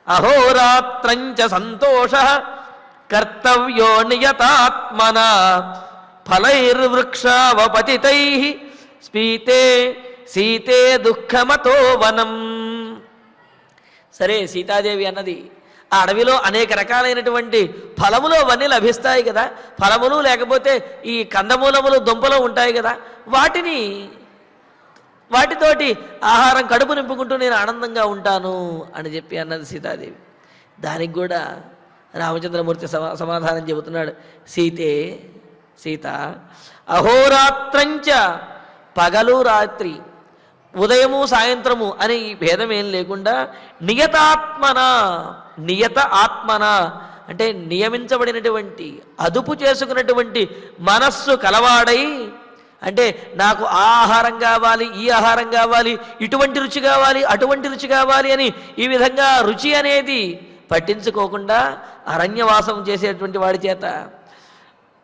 అహోరాత్రంచ సంతోష కర్తవ్యో నియతాత్మన ఫలైర్వృక్షావపతితై స్పీతే సీతే దుఃఖమతో వనం. సరే, సీతాదేవి అన్నది ఆ అడవిలో అనేక రకాలైనటువంటి ఫలములు అవన్నీ లభిస్తాయి కదా, ఫలములు లేకపోతే ఈ కందమూలములు, దుంపలు ఉంటాయి కదా, వాటితోటి ఆహారం కడుపు నింపుకుంటూ నేను ఆనందంగా ఉంటాను అని చెప్పి అన్నది సీతాదేవి. దానికి కూడా రామచంద్రమూర్తి సమాధానం చెబుతున్నాడు, సీత అహోరాత్రంచ, పగలు రాత్రి, ఉదయము సాయంత్రము అనే ఈ భేదం ఏం లేకుండా నియత ఆత్మన అంటే నియమించబడినటువంటి, అదుపు చేసుకున్నటువంటి మనస్సు కలవాడై, అంటే నాకు ఆ ఆహారం కావాలి, ఈ ఆహారం కావాలి, ఇటువంటి రుచి కావాలి, అటువంటి రుచి కావాలి అని ఈ విధంగా రుచి అనేది పట్టించుకోకుండా అరణ్యవాసం చేసేటువంటి వాడి చేత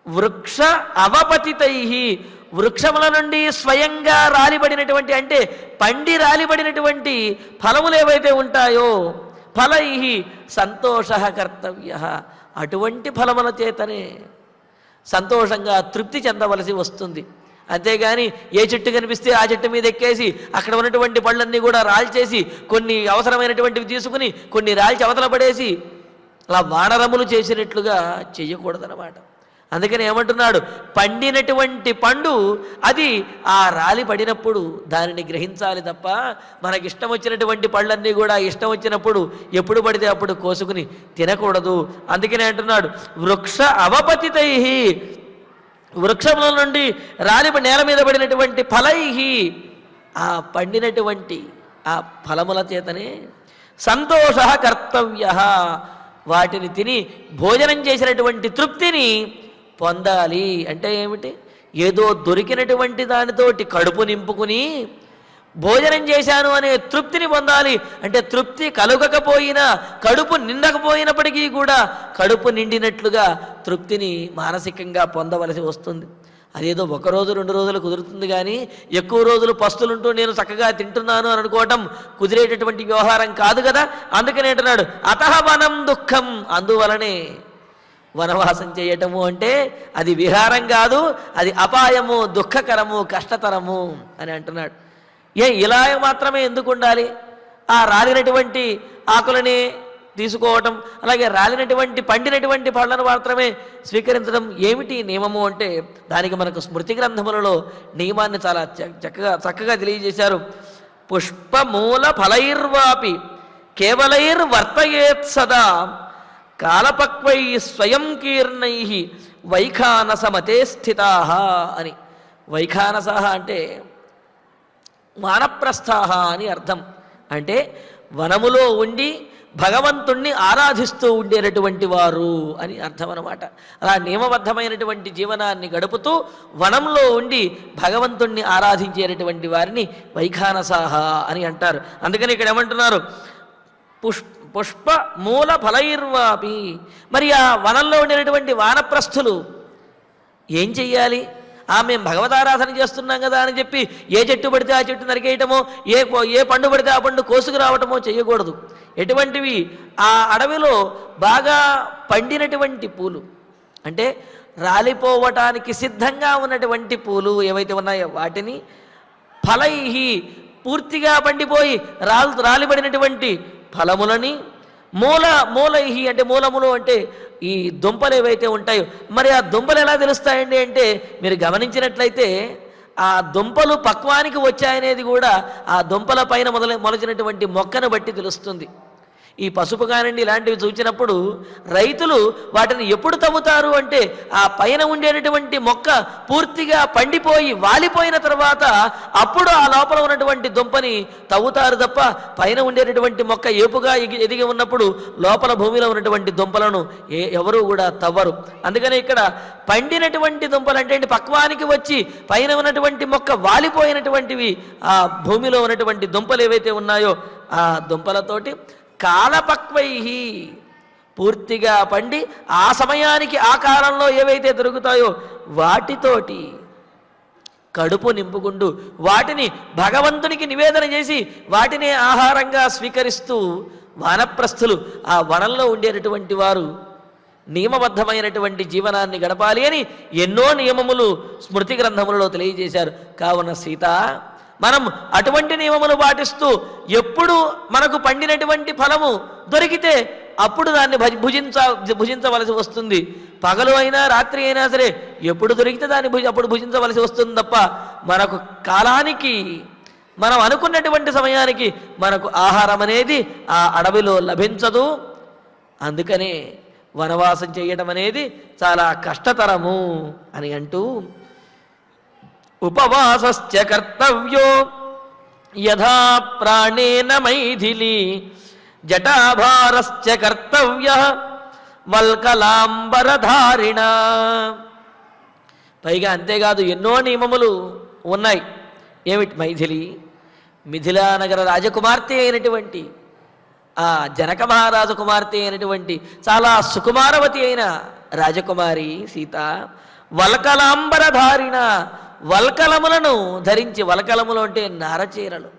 వృక్ష అవపతితై, వృక్షముల నుండి స్వయంగా రాలిబడినటువంటి, అంటే పండి రాలిబడినటువంటి ఫలములు ఏవైతే ఉంటాయో ఫలై సంతోష కర్తవ్య, అటువంటి ఫలముల చేతనే సంతోషంగా తృప్తి చెందవలసి వస్తుంది. అంతేగాని ఏ చెట్టు కనిపిస్తే ఆ చెట్టు మీద ఎక్కేసి అక్కడ ఉన్నటువంటి పళ్ళన్నీ కూడా రాల్చేసి కొన్ని అవసరమైనటువంటివి తీసుకుని కొన్ని రాల్చి అవతల పడేసి అలా వానరములు చేసినట్లుగా చెయ్యకూడదన్నమాట. అందుకని ఏమంటున్నాడు, పండినటువంటి పండు అది ఆ రాలి పడినప్పుడు దానిని గ్రహించాలి తప్ప మనకిష్టం వచ్చినటువంటి పళ్ళన్నీ కూడా ఇష్టం వచ్చినప్పుడు ఎప్పుడు పడితే అప్పుడు కోసుకుని తినకూడదు. అందుకనే అంటున్నాడు, వృక్ష అవపతితై, వృక్షముల నుండి రాలి నేల మీద పడినటువంటి ఫలై, ఆ పండినటువంటి ఆ ఫలముల చేతనే సంతోష కర్తవ్య, వాటిని తిని భోజనం చేసినటువంటి తృప్తిని పొందాలి. అంటే ఏమిటి? ఏదో దొరికినటువంటి దానితోటి కడుపు నింపుకుని భోజనం చేశాను అనే తృప్తిని పొందాలి. అంటే తృప్తి కలుగకపోయినా, కడుపు నిండకపోయినప్పటికీ కూడా కడుపు నిండినట్లుగా తృప్తిని మానసికంగా పొందవలసి వస్తుంది. అదేదో 1 రోజు 2 రోజులు కుదురుతుంది, కానీ ఎక్కువ రోజులు పస్తులుంటూ నేను చక్కగా తింటున్నాను అని అనుకోవటం కుదిరేటటువంటి వ్యవహారం కాదు కదా. అందుకని అంటున్నాడు, అతః వనం దుఃఖం, అందువలనే వనవాసం చేయటము అంటే అది విహారం కాదు, అది అపాయము, దుఃఖకరము, కష్టతరము అని అంటున్నాడు. ఇలా మాత్రమే ఎందుకు ఉండాలి? ఆ రాలినటువంటి ఆకులని తీసుకోవటం, అలాగే రాలినటువంటి పండినటువంటి పళ్ళను మాత్రమే స్వీకరించడం ఏమిటి నియమము అంటే దానికి మనకు స్మృతి గ్రంథములలో నియమాన్ని చాలా చక్కగా తెలియజేశారు. పుష్పమూల ఫలైర్వాపి కేవలైర్వర్తయేత్ సదా కాలపక్వై స్వయం కీర్ణై వైఖానసమతే స్థితా అని. వైఖానస అంటే వానప్రస్థాహ అని అర్థం. అంటే వనములో ఉండి భగవంతుణ్ణి ఆరాధిస్తూ ఉండేటటువంటి వారు అని అర్థం అన్నమాట. అలా నియమబద్ధమైనటువంటి జీవనాన్ని గడుపుతూ వనంలో ఉండి భగవంతుణ్ణి ఆరాధించేటటువంటి వారిని వైఖానసాహ అని అంటారు. అందుకని ఇక్కడ ఏమంటున్నారు, పుష్ప మూల ఫలైర్వాపి. మరి ఆ వనంలో ఉండేటటువంటి వానప్రస్థులు ఏం చెయ్యాలి? మేము భగవతారాధన చేస్తున్నాం కదా అని చెప్పి ఏ చెట్టు పడితే ఆ చెట్టు నరికేయటమో, ఏ పండు పడితే ఆ పండు కోసుకురావటమో చేయకూడదు. ఎటువంటివి? ఆ అడవిలో బాగా పండినటువంటి పూలు, అంటే రాలిపోవటానికి సిద్ధంగా ఉన్నటువంటి పూలు ఏవైతే ఉన్నాయో వాటిని, ఫలై పూర్తిగా పండిపోయి రాలిపడినటువంటి ఫలములని, మూలై అంటే మూలములు అంటే ఈ దుంపలు ఏవైతే ఉంటాయో, మరి ఆ దుంపలు ఎలా తెలుస్తాయండి అంటే మీరు గమనించినట్లయితే ఆ దుంపలు పక్వానికి వచ్చాయనేది కూడా ఆ దుంపల పైన మొలచినటువంటి మొక్కను బట్టి తెలుస్తుంది. ఈ పసుపు కానివ్వండి ఇలాంటివి చూసినప్పుడు రైతులు వాటిని ఎప్పుడు తవ్వుతారు అంటే ఆ పైన ఉండేటటువంటి మొక్క పూర్తిగా పండిపోయి వాలిపోయిన తర్వాత అప్పుడు ఆ లోపల ఉన్నటువంటి దుంపని తవ్వుతారు తప్ప పైన ఉండేటటువంటి మొక్క ఏపుగా ఎదిగి ఉన్నప్పుడు లోపల భూమిలో ఉన్నటువంటి దుంపలను ఎవరు కూడా తవ్వరు. అందుకని ఇక్కడ పండినటువంటి దుంపలు అంటే పక్వానికి వచ్చి పైన ఉన్నటువంటి మొక్క వాలిపోయినటువంటివి ఆ భూమిలో ఉన్నటువంటి దుంపలు ఏవైతే ఉన్నాయో ఆ దుంపలతోటి కాలపక్వై పూర్తిగా పండి ఆ సమయానికి ఆ కాలంలో ఏవైతే దొరుకుతాయో వాటితోటి కడుపు నింపుకుంటూ వాటిని భగవంతునికి నివేదన చేసి వాటినే ఆహారంగా స్వీకరిస్తూ వానప్రస్థులు ఆ వనంలో ఉండేటటువంటి వారు నియమబద్ధమైనటువంటి జీవనాన్ని గడపాలి అని ఎన్నో నియమములు స్మృతి గ్రంథములలో తెలియజేశారు. కావున సీత, మనం అటువంటి నియమములు పాటిస్తూ ఎప్పుడు మనకు పండినటువంటి ఫలము దొరికితే అప్పుడు దాన్ని భుజించవలసి వస్తుంది. పగలు అయినా రాత్రి అయినా సరే ఎప్పుడు దొరికితే దాన్ని అప్పుడు భుజించవలసి వస్తుంది తప్ప మనకు కాలానికి మనం అనుకున్నటువంటి సమయానికి మనకు ఆహారం అనేది ఆ అడవిలో లభించదు. అందుకనే వనవాసం చేయడం అనేది చాలా కష్టతరము అని అంటూ, ఉపవాసశ్చ కర్తవ్యో యథా ప్రాణేన మైథిలి జటాభారశ్చ కర్తవ్యః వల్కలాంబరధారిణ. పైగా అంతేకాదు ఎన్నో నియమములు ఉన్నాయి. ఏమిటి? మైథిలి, మిథిలానగర రాజకుమార్తె అయినటువంటి ఆ జనక మహారాజు కుమార్తె అయినటువంటి చాలా సుకుమారవతి అయిన రాజకుమారి సీత, వల్కలాంబరధారిణ, వల్కలములను ధరించి. వల్కలములు అంటే నారచీరలు.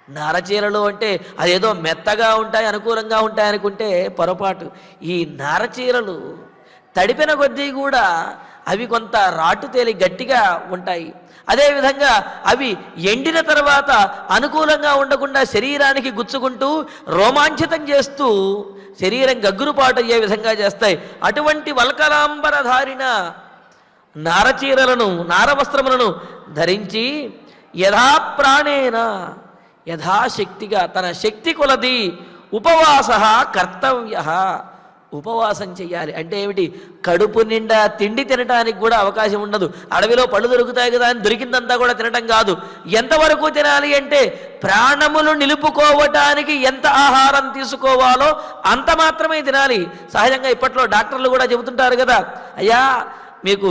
నారచీరలు అంటే అదేదో మెత్తగా ఉంటాయి, అనుకూలంగా ఉంటాయి అనుకుంటే పొరపాటు. ఈ నారచీరలు తడిపిన కొద్దీ కూడా అవి కొంత రాటు తేలి గట్టిగా ఉంటాయి. అదేవిధంగా అవి ఎండిన తర్వాత అనుకూలంగా ఉండకుండా శరీరానికి గుచ్చుకుంటూ రోమాంచితం చేస్తూ శరీరం గగ్గురుపాటు అయ్యే విధంగా చేస్తాయి. అటువంటి వల్కలాంబరధారిన నారచీరలను నారవస్త్రములను ధరించి యథాప్రాణేన యథాశక్తిగా తన శక్తి కొలది ఉపవాస కర్తవ్య ఉపవాసం చెయ్యాలి. అంటే ఏమిటి? కడుపు నిండా తిండి తినడానికి కూడా అవకాశం ఉండదు. అడవిలో పళ్ళు దొరుకుతాయి కదా అని దొరికిందంతా కూడా తినటం కాదు. ఎంతవరకు తినాలి అంటే ప్రాణములు నిలుపుకోవటానికి ఎంత ఆహారం తీసుకోవాలో అంత మాత్రమే తినాలి. సహజంగా ఇప్పట్లో డాక్టర్లు కూడా చెబుతుంటారు కదా, అయ్యా మీకు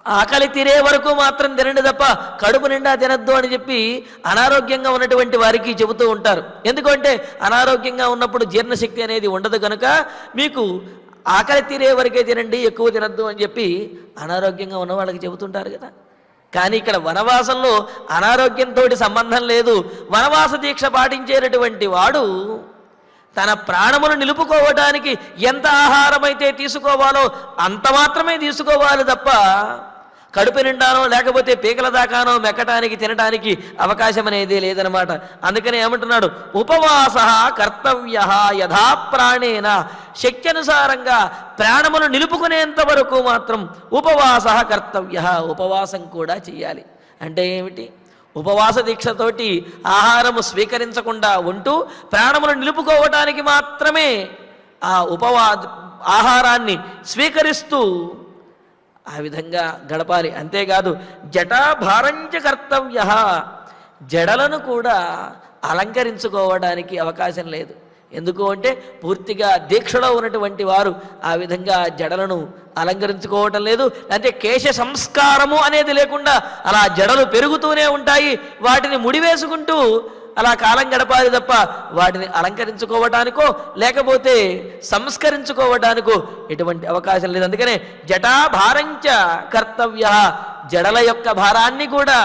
ఆకలి తీరే వరకు మాత్రం తినండి తప్ప కడుపు నిండా తినద్దు అని చెప్పి అనారోగ్యంగా ఉన్నటువంటి వారికి చెబుతూ ఉంటారు. ఎందుకంటే అనారోగ్యంగా ఉన్నప్పుడు జీర్ణశక్తి అనేది ఉండదు కనుక మీకు ఆకలి తీరే వరకే తినండి, ఎక్కువ తినద్దు అని చెప్పి అనారోగ్యంగా ఉన్న వాళ్ళకి చెబుతుంటారు కదా. కానీ ఇక్కడ వనవాసంలో అనారోగ్యంతో సంబంధం లేదు. వనవాస దీక్ష పాటించేటటువంటి వాడు తన ప్రాణమును నిలుపుకోవడానికి ఎంత ఆహారం అయితే తీసుకోవాలో అంత మాత్రమే తీసుకోవాలి తప్ప కడుపు నిండానో లేకపోతే పీకల దాకానో మెక్కటానికి తినడానికి అవకాశం అనేది లేదనమాట. అందుకని ఏమంటున్నాడు? ఉపవాస కర్తవ్య యథాప్రాణేన శక్తి అనుసారంగా ప్రాణమును నిలుపుకునేంత వరకు మాత్రం ఉపవాస కర్తవ్య ఉపవాసం కూడా చెయ్యాలి. అంటే ఏమిటి? ఉపవాస దీక్షతోటి ఆహారము స్వీకరించకుండా ఉంటూ ప్రాణమును నిలుపుకోవటానికి మాత్రమే ఆ ఆహారాన్ని స్వీకరిస్తూ ఆ విధంగా గడపాలి. అంతేకాదు జటాభారంచ కర్తవ్య జడలను కూడా అలంకరించుకోవడానికి అవకాశం లేదు. ఎందుకు అంటే పూర్తిగా దీక్షలో ఉన్నటువంటి వారు ఆ విధంగా జడలను అలంకరించుకోవటం లేదు. అంటే కేశ సంస్కారము అనేది లేకుండా అలా జడలు పెరుగుతూనే ఉంటాయి. వాటిని ముడివేసుకుంటూ అలా కాలం గడపాలి తప్ప వాటిని అలంకరించుకోవటానికో లేకపోతే సంస్కరించుకోవటానికో ఎటువంటి అవకాశం లేదు. అందుకనే జటాభారంచ కర్తవ్య జడల యొక్క భారాన్ని కూడా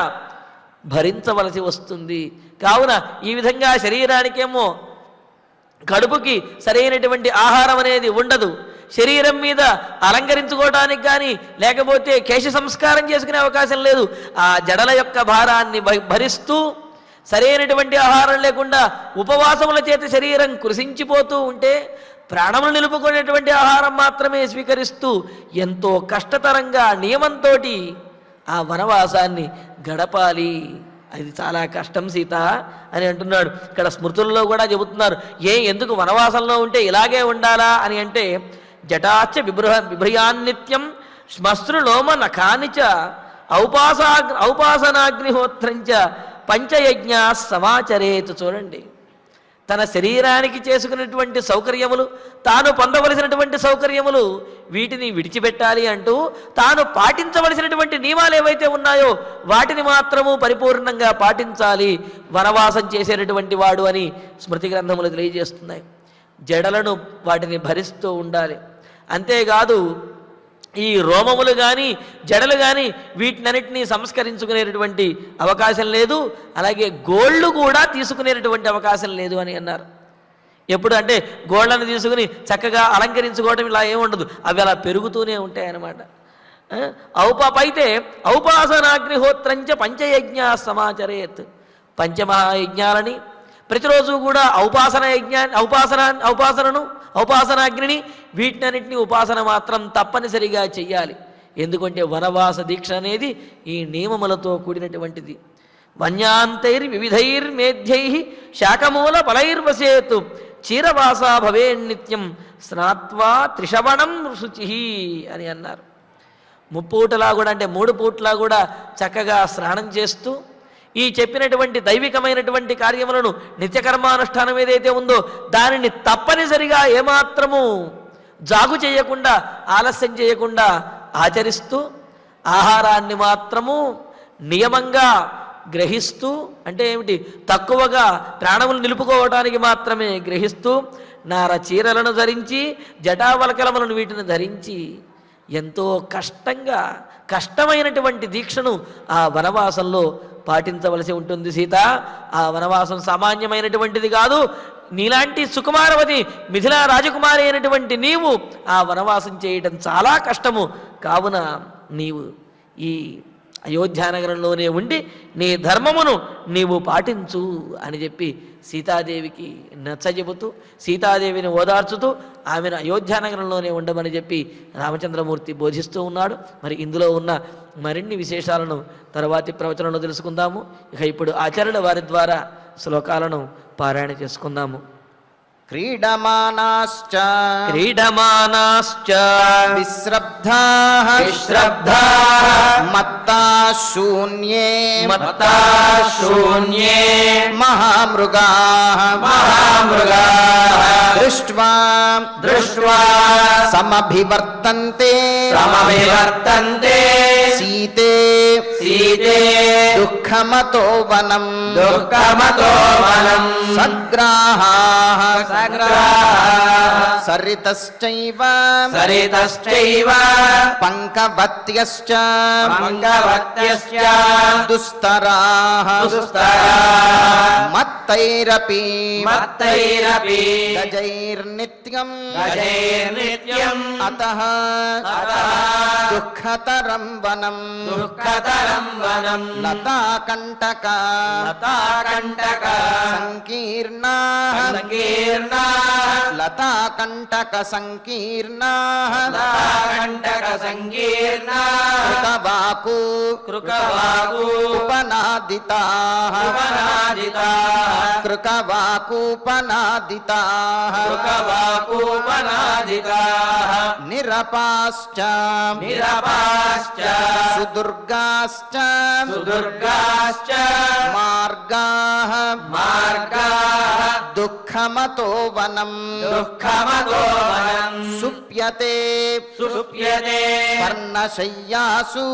భరించవలసి వస్తుంది. కావున ఈ విధంగా శరీరానికేమో కడుపుకి సరైనటువంటి ఆహారం అనేది ఉండదు. శరీరం మీద అలంకరించుకోవడానికి కానీ లేకపోతే కేశ సంస్కారం చేసుకునే అవకాశం లేదు. ఆ జడల యొక్క భారాన్ని భరిస్తూ సరైనటువంటి ఆహారం లేకుండా ఉపవాసముల చేత శరీరం కృషించిపోతూ ఉంటే ప్రాణములు నిలుపుకునేటువంటి ఆహారం మాత్రమే స్వీకరిస్తూ ఎంతో కష్టతరంగా నియమంతో ఆ వనవాసాన్ని గడపాలి. అది చాలా కష్టం సీత అని అంటున్నాడు. ఇక్కడ స్మృతుల్లో కూడా చెబుతున్నారు. ఎందుకు వనవాసంలో ఉంటే ఇలాగే ఉండాలా అని అంటే జటాచ బిభ్రయాన్నిత్యం శ్మశ్రులోమ నఖానిచ ఔపాసనాగ్నిహోత్రంచ పంచయజ్ఞ సమాచరేతు. చూడండి, తన శరీరానికి చేసుకున్నటువంటి సౌకర్యములు, తాను పొందవలసినటువంటి సౌకర్యములు వీటిని విడిచిపెట్టాలి అంటూ తాను పాటించవలసినటువంటి నియమాలు ఏవైతే ఉన్నాయో వాటిని మాత్రము పరిపూర్ణంగా పాటించాలి వనవాసం చేసేటటువంటి వాడు అని స్మృతి గ్రంథములు తెలియజేస్తున్నాయి. జడలను వాటిని భరిస్తూ ఉండాలి. అంతేకాదు ఈ రోమములు కానీ జడలు కానీ వీటినన్నిటినీ సంస్కరించుకునేటటువంటి అవకాశం లేదు. అలాగే గోళ్ళు కూడా తీసుకునేటటువంటి అవకాశం లేదు అని అన్నారు. ఎప్పుడు అంటే గోళ్ళను తీసుకుని చక్కగా అలంకరించుకోవడం ఇలా ఏముండదు, అవి అలా పెరుగుతూనే ఉంటాయి అన్నమాట. అయితే ఔపాసనాగ్నిహోత్రంచ పంచయజ్ఞ సమాచరేత్. పంచమహాయజ్ఞాలని ప్రతిరోజు కూడా ఔపాసనాగ్నిని వీటినన్నింటినీ ఉపాసన మాత్రం తప్పనిసరిగా చెయ్యాలి. ఎందుకంటే వనవాస దీక్ష అనేది ఈ నియమములతో కూడినటువంటిది. వన్యాంతైర్వివిధైర్మేధ్యై శాకమూల ఫలైర్వసేతు చీరవాస భవేన్నిత్యం స్నాత్వా త్రిశవణం శుచి అని అన్నారు. ముప్పూటలా కూడా అంటే 3 పూట్లా కూడా చక్కగా స్నానం చేస్తూ ఈ చెప్పినటువంటి దైవికమైనటువంటి కార్యములను నిత్యకర్మానుష్ఠానం ఏదైతే ఉందో దానిని తప్పనిసరిగా ఏమాత్రము జాగు చేయకుండా ఆలస్యం చేయకుండా ఆచరిస్తూ ఆహారాన్ని మాత్రము నియమంగా గ్రహిస్తూ, అంటే ఏమిటి, తక్కువగా ప్రాణములు నిలుపుకోవడానికి మాత్రమే గ్రహిస్తూ నార చీరలను ధరించి జటావలకలములను వీటిని ధరించి ఎంతో కష్టమైనటువంటి దీక్షను ఆ వనవాసంలో పాటించవలసి ఉంటుంది సీత. ఆ వనవాసం సామాన్యమైనటువంటిది కాదు. నీలాంటి సుకుమారవతి మిథిలా రాజకుమారి అయినటువంటి నీవు ఆ వనవాసం చేయటం చాలా కష్టము. కావున నీవు ఈ అయోధ్యానగరంలోనే ఉండి నీ ధర్మమును నీవు పాటించు అని చెప్పి సీతాదేవికి నచ్చజెబుతూ సీతాదేవిని ఓదార్చుతూ ఆమెను అయోధ్యానగరంలోనే ఉండమని చెప్పి రామచంద్రమూర్తి బోధిస్తూ ఉన్నాడు. మరి ఇందులో ఉన్న మరిన్ని విశేషాలను తరువాతి ప్రవచనంలో తెలుసుకుందాము. ఇక ఇప్పుడు ఆచార్యుల వారి ద్వారా శ్లోకాలను పారాయణ చేసుకుందాము. క్రీడమానాశ్చ విశ్రబ్ధాః మత్తాశూన్యే మహామృగాః దృష్ట్వా సమభివర్తంతే సీతే దుఃఖమతో వనం సగ్రాహాః సరితశ్చైవ పంకవత్యశ్చ దుస్తరాః మత్తైరపి గజైర్నిత్యం అతః దుఃఖతరం వనం లతాకంటక సంకీర్ణాః లతాకంటక సంకీర్ణాః కృకవాకు ఉపనాదితాః నిరపాశ్చ సుదుర్గాశ్చ మార్గాః దుఃఖమతో వనం సుప్యతే పర్ణశయ్యాసు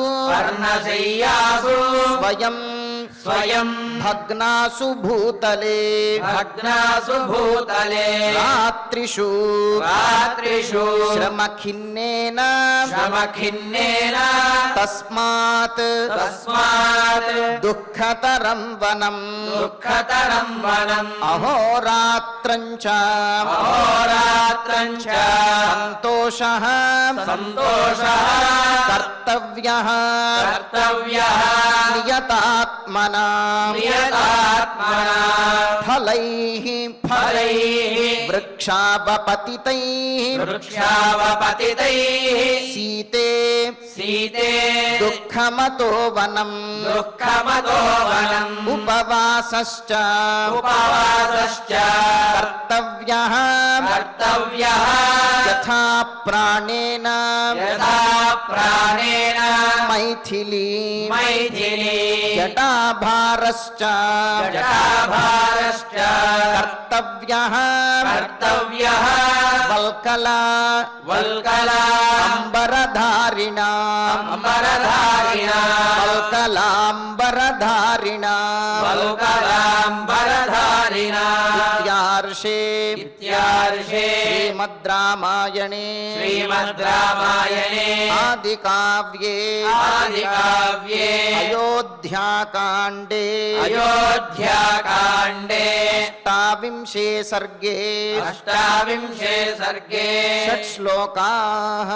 స్వయం భగ్నాసు భూతలే రాత్రిషు శ్రమఖిన్నేన తస్మాత్ దుఃఖతరం వనం అహోరాత్రం చ సంతోషః కర్తవ్యః నియతాత్మనా ఫలైః వృక్షావపతితైః సీతే దుఃఖమతో వనం ఉపవాసశ్చ కర్తవ్యః యథా ప్రాణేన మైథిలీ జటాభారశ్చ కర్తవ్యః వల్కలా అంబరధారిణా ఇత్యార్షే శ్రీమద్ రామాయణే ఆదికావ్యే అయోధ్యాకాండే అష్టావింశే సర్గే షట్ శ్లోకాః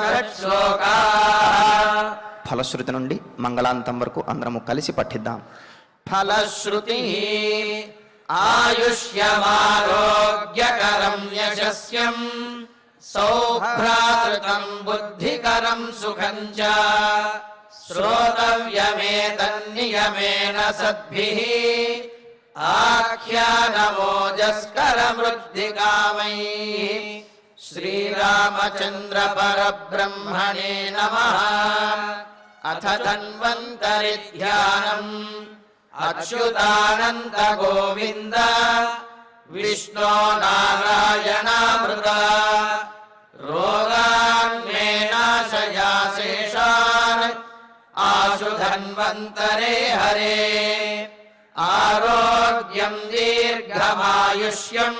ఫలశ్రుతి నుండి మంగళాంతం వరకు అందరము కలిసి పఠిద్దాం. ఫలశ్రుతి ఆయుష్యమారోగ్యకరం యశస్యం సౌభ్రాతృకం బుద్ధికరం సుఖం చ శ్రోతవ్యమేతన్నియమేన సద్భిః ఆఖ్యానమోజస్కరమృద్ధికామైః శ్రీరామచంద్ర పరబ్రహ్మణే నమః. అథ ధన్వంతరి ధ్యానం అచ్యుతానంత గోవింద విష్ణో నారాయణామృత రోగాన్మే నాశయాశేషాన్ ఆశు ధన్వంతరే హరే. ఆరోగ్యం దీర్ఘమాయుష్యం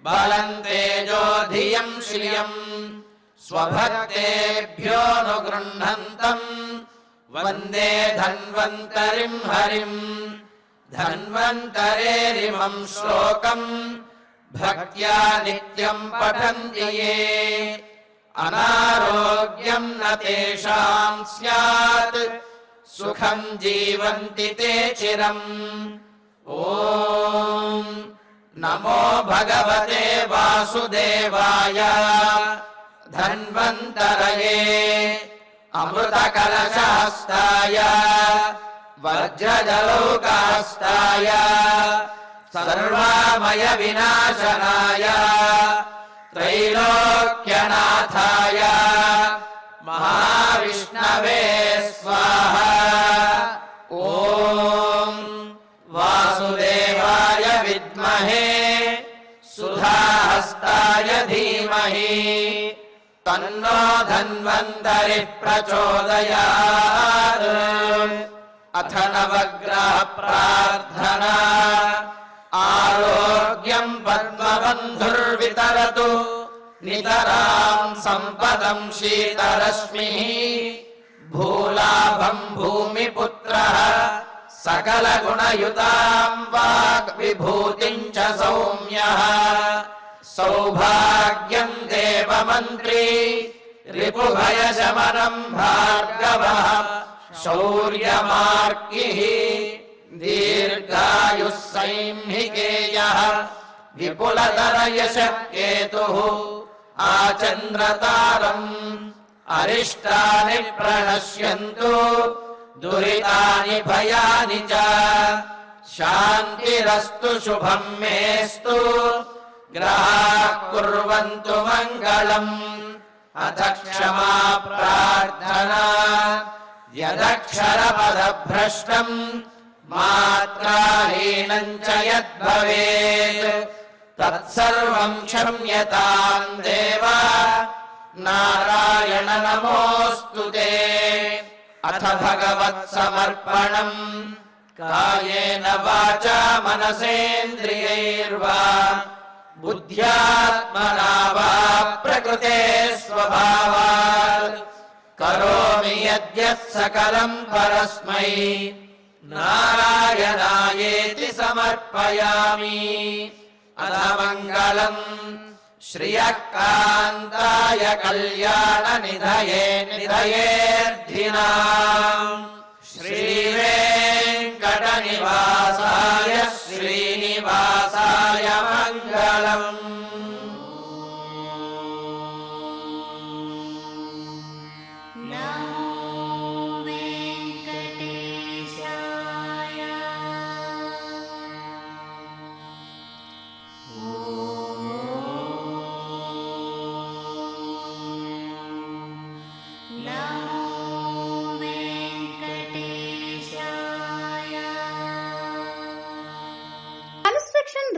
బలం తేజోధియం శ్రియం స్వభక్తేభ్యోనుగృహంతం वन्दे धन्वन्तरिं हरिम् धन्वन्तरेरिमं श्लोकम् भक्त्या नित्यं पठन्ति ये अनारोग्यं न तेषां स्यात् सुखं जीवन्ति ते चिरम् ॐ नमो भगवते वासुदेवाय धन्वन्तरये अमृतकलशहस्ताय वज्रजलौकास्ताय सर्वामय विनाशनाय त्रैलोक्यनाथाय महाविष्णवे स्वाहा ॐ वासुदेवाय विद्महे सुधाहस्ताय धीमहि तन्नो धन्वन्तरिः प्रचोदयात् अथ नवग्रह प्रार्थना आरोग्यं पद्मबन्धुर्वितरतु नितरां सम्पदं शीतरश्मिः भूलाभं भूमिपुत्रः सकलगुणयुतां वाग्विभूतिं च सौम्यः सौभाग्यं देवमन्त्री रिपुभयशमनं भार्गवः शौर्यमार्गिः दीर्घायुः संहिकेयः विपुलतरयशः केतुः आचन्द्रतारम् अरिष्टानि प्रणश्यन्तु दुरितानि भयानि च शान्तिरस्तु शुभं मेस्तु ग्रहाः कुर्वन्तु मङ्गलम् अथ क्षमा प्रार्थना यदक्षरपदभ्रष्टम् मात्राहीनं च यद्भवेत् तत्सर्वं क्षम्यतां देव नारायण नमोऽस्तु ते अथ भगवत्समर्पणम् कायेन वाचा मनसेन्द्रियैर्वा बुद्ध्यात्मना वा प्रकृते स्वभावात् करोमि यद्यत् सकलं परस्मै नारायणायेति समर्पयामि अथ मङ्गलम् श्रियः कान्ताय कल्याणनिधये निधयेऽर्थिनाम् श्रीवेङ्कटनिवासाय श्रीनिवासाय मङ्गलम्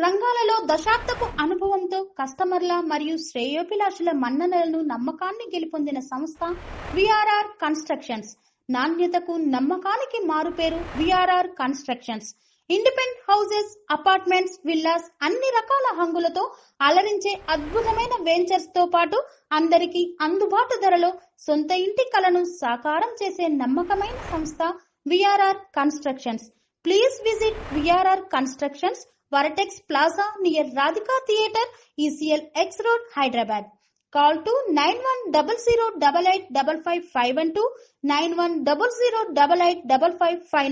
రంగాలలో దశాబ్దపు అనుభవంతో కస్టమర్ల మరియు శ్రేయోభిలాషుల మన్ననలను నమ్మకాన్ని గెలుపొందిన సంస్థ విఆర్ఆర్ కన్స్ట్రక్షన్స్. నాణ్యతకు నమ్మకానికి మారుపేరు VRR constructions. Independent houses, apartments, villas అన్ని రకాల హంగులతో అలరించే అద్భుతమైన వెంచర్స్ తో పాటు అందరికీ అందుబాటు ధరలో సొంత ఇంటి కలను సాకారం చేసే నమ్మకమైన సంస్థ VRR constructions. Please visit VRR constructions, Varatex Plaza near Radhika Theatre, ECL X Road, Hyderabad. Call to 9100885551 9100885559.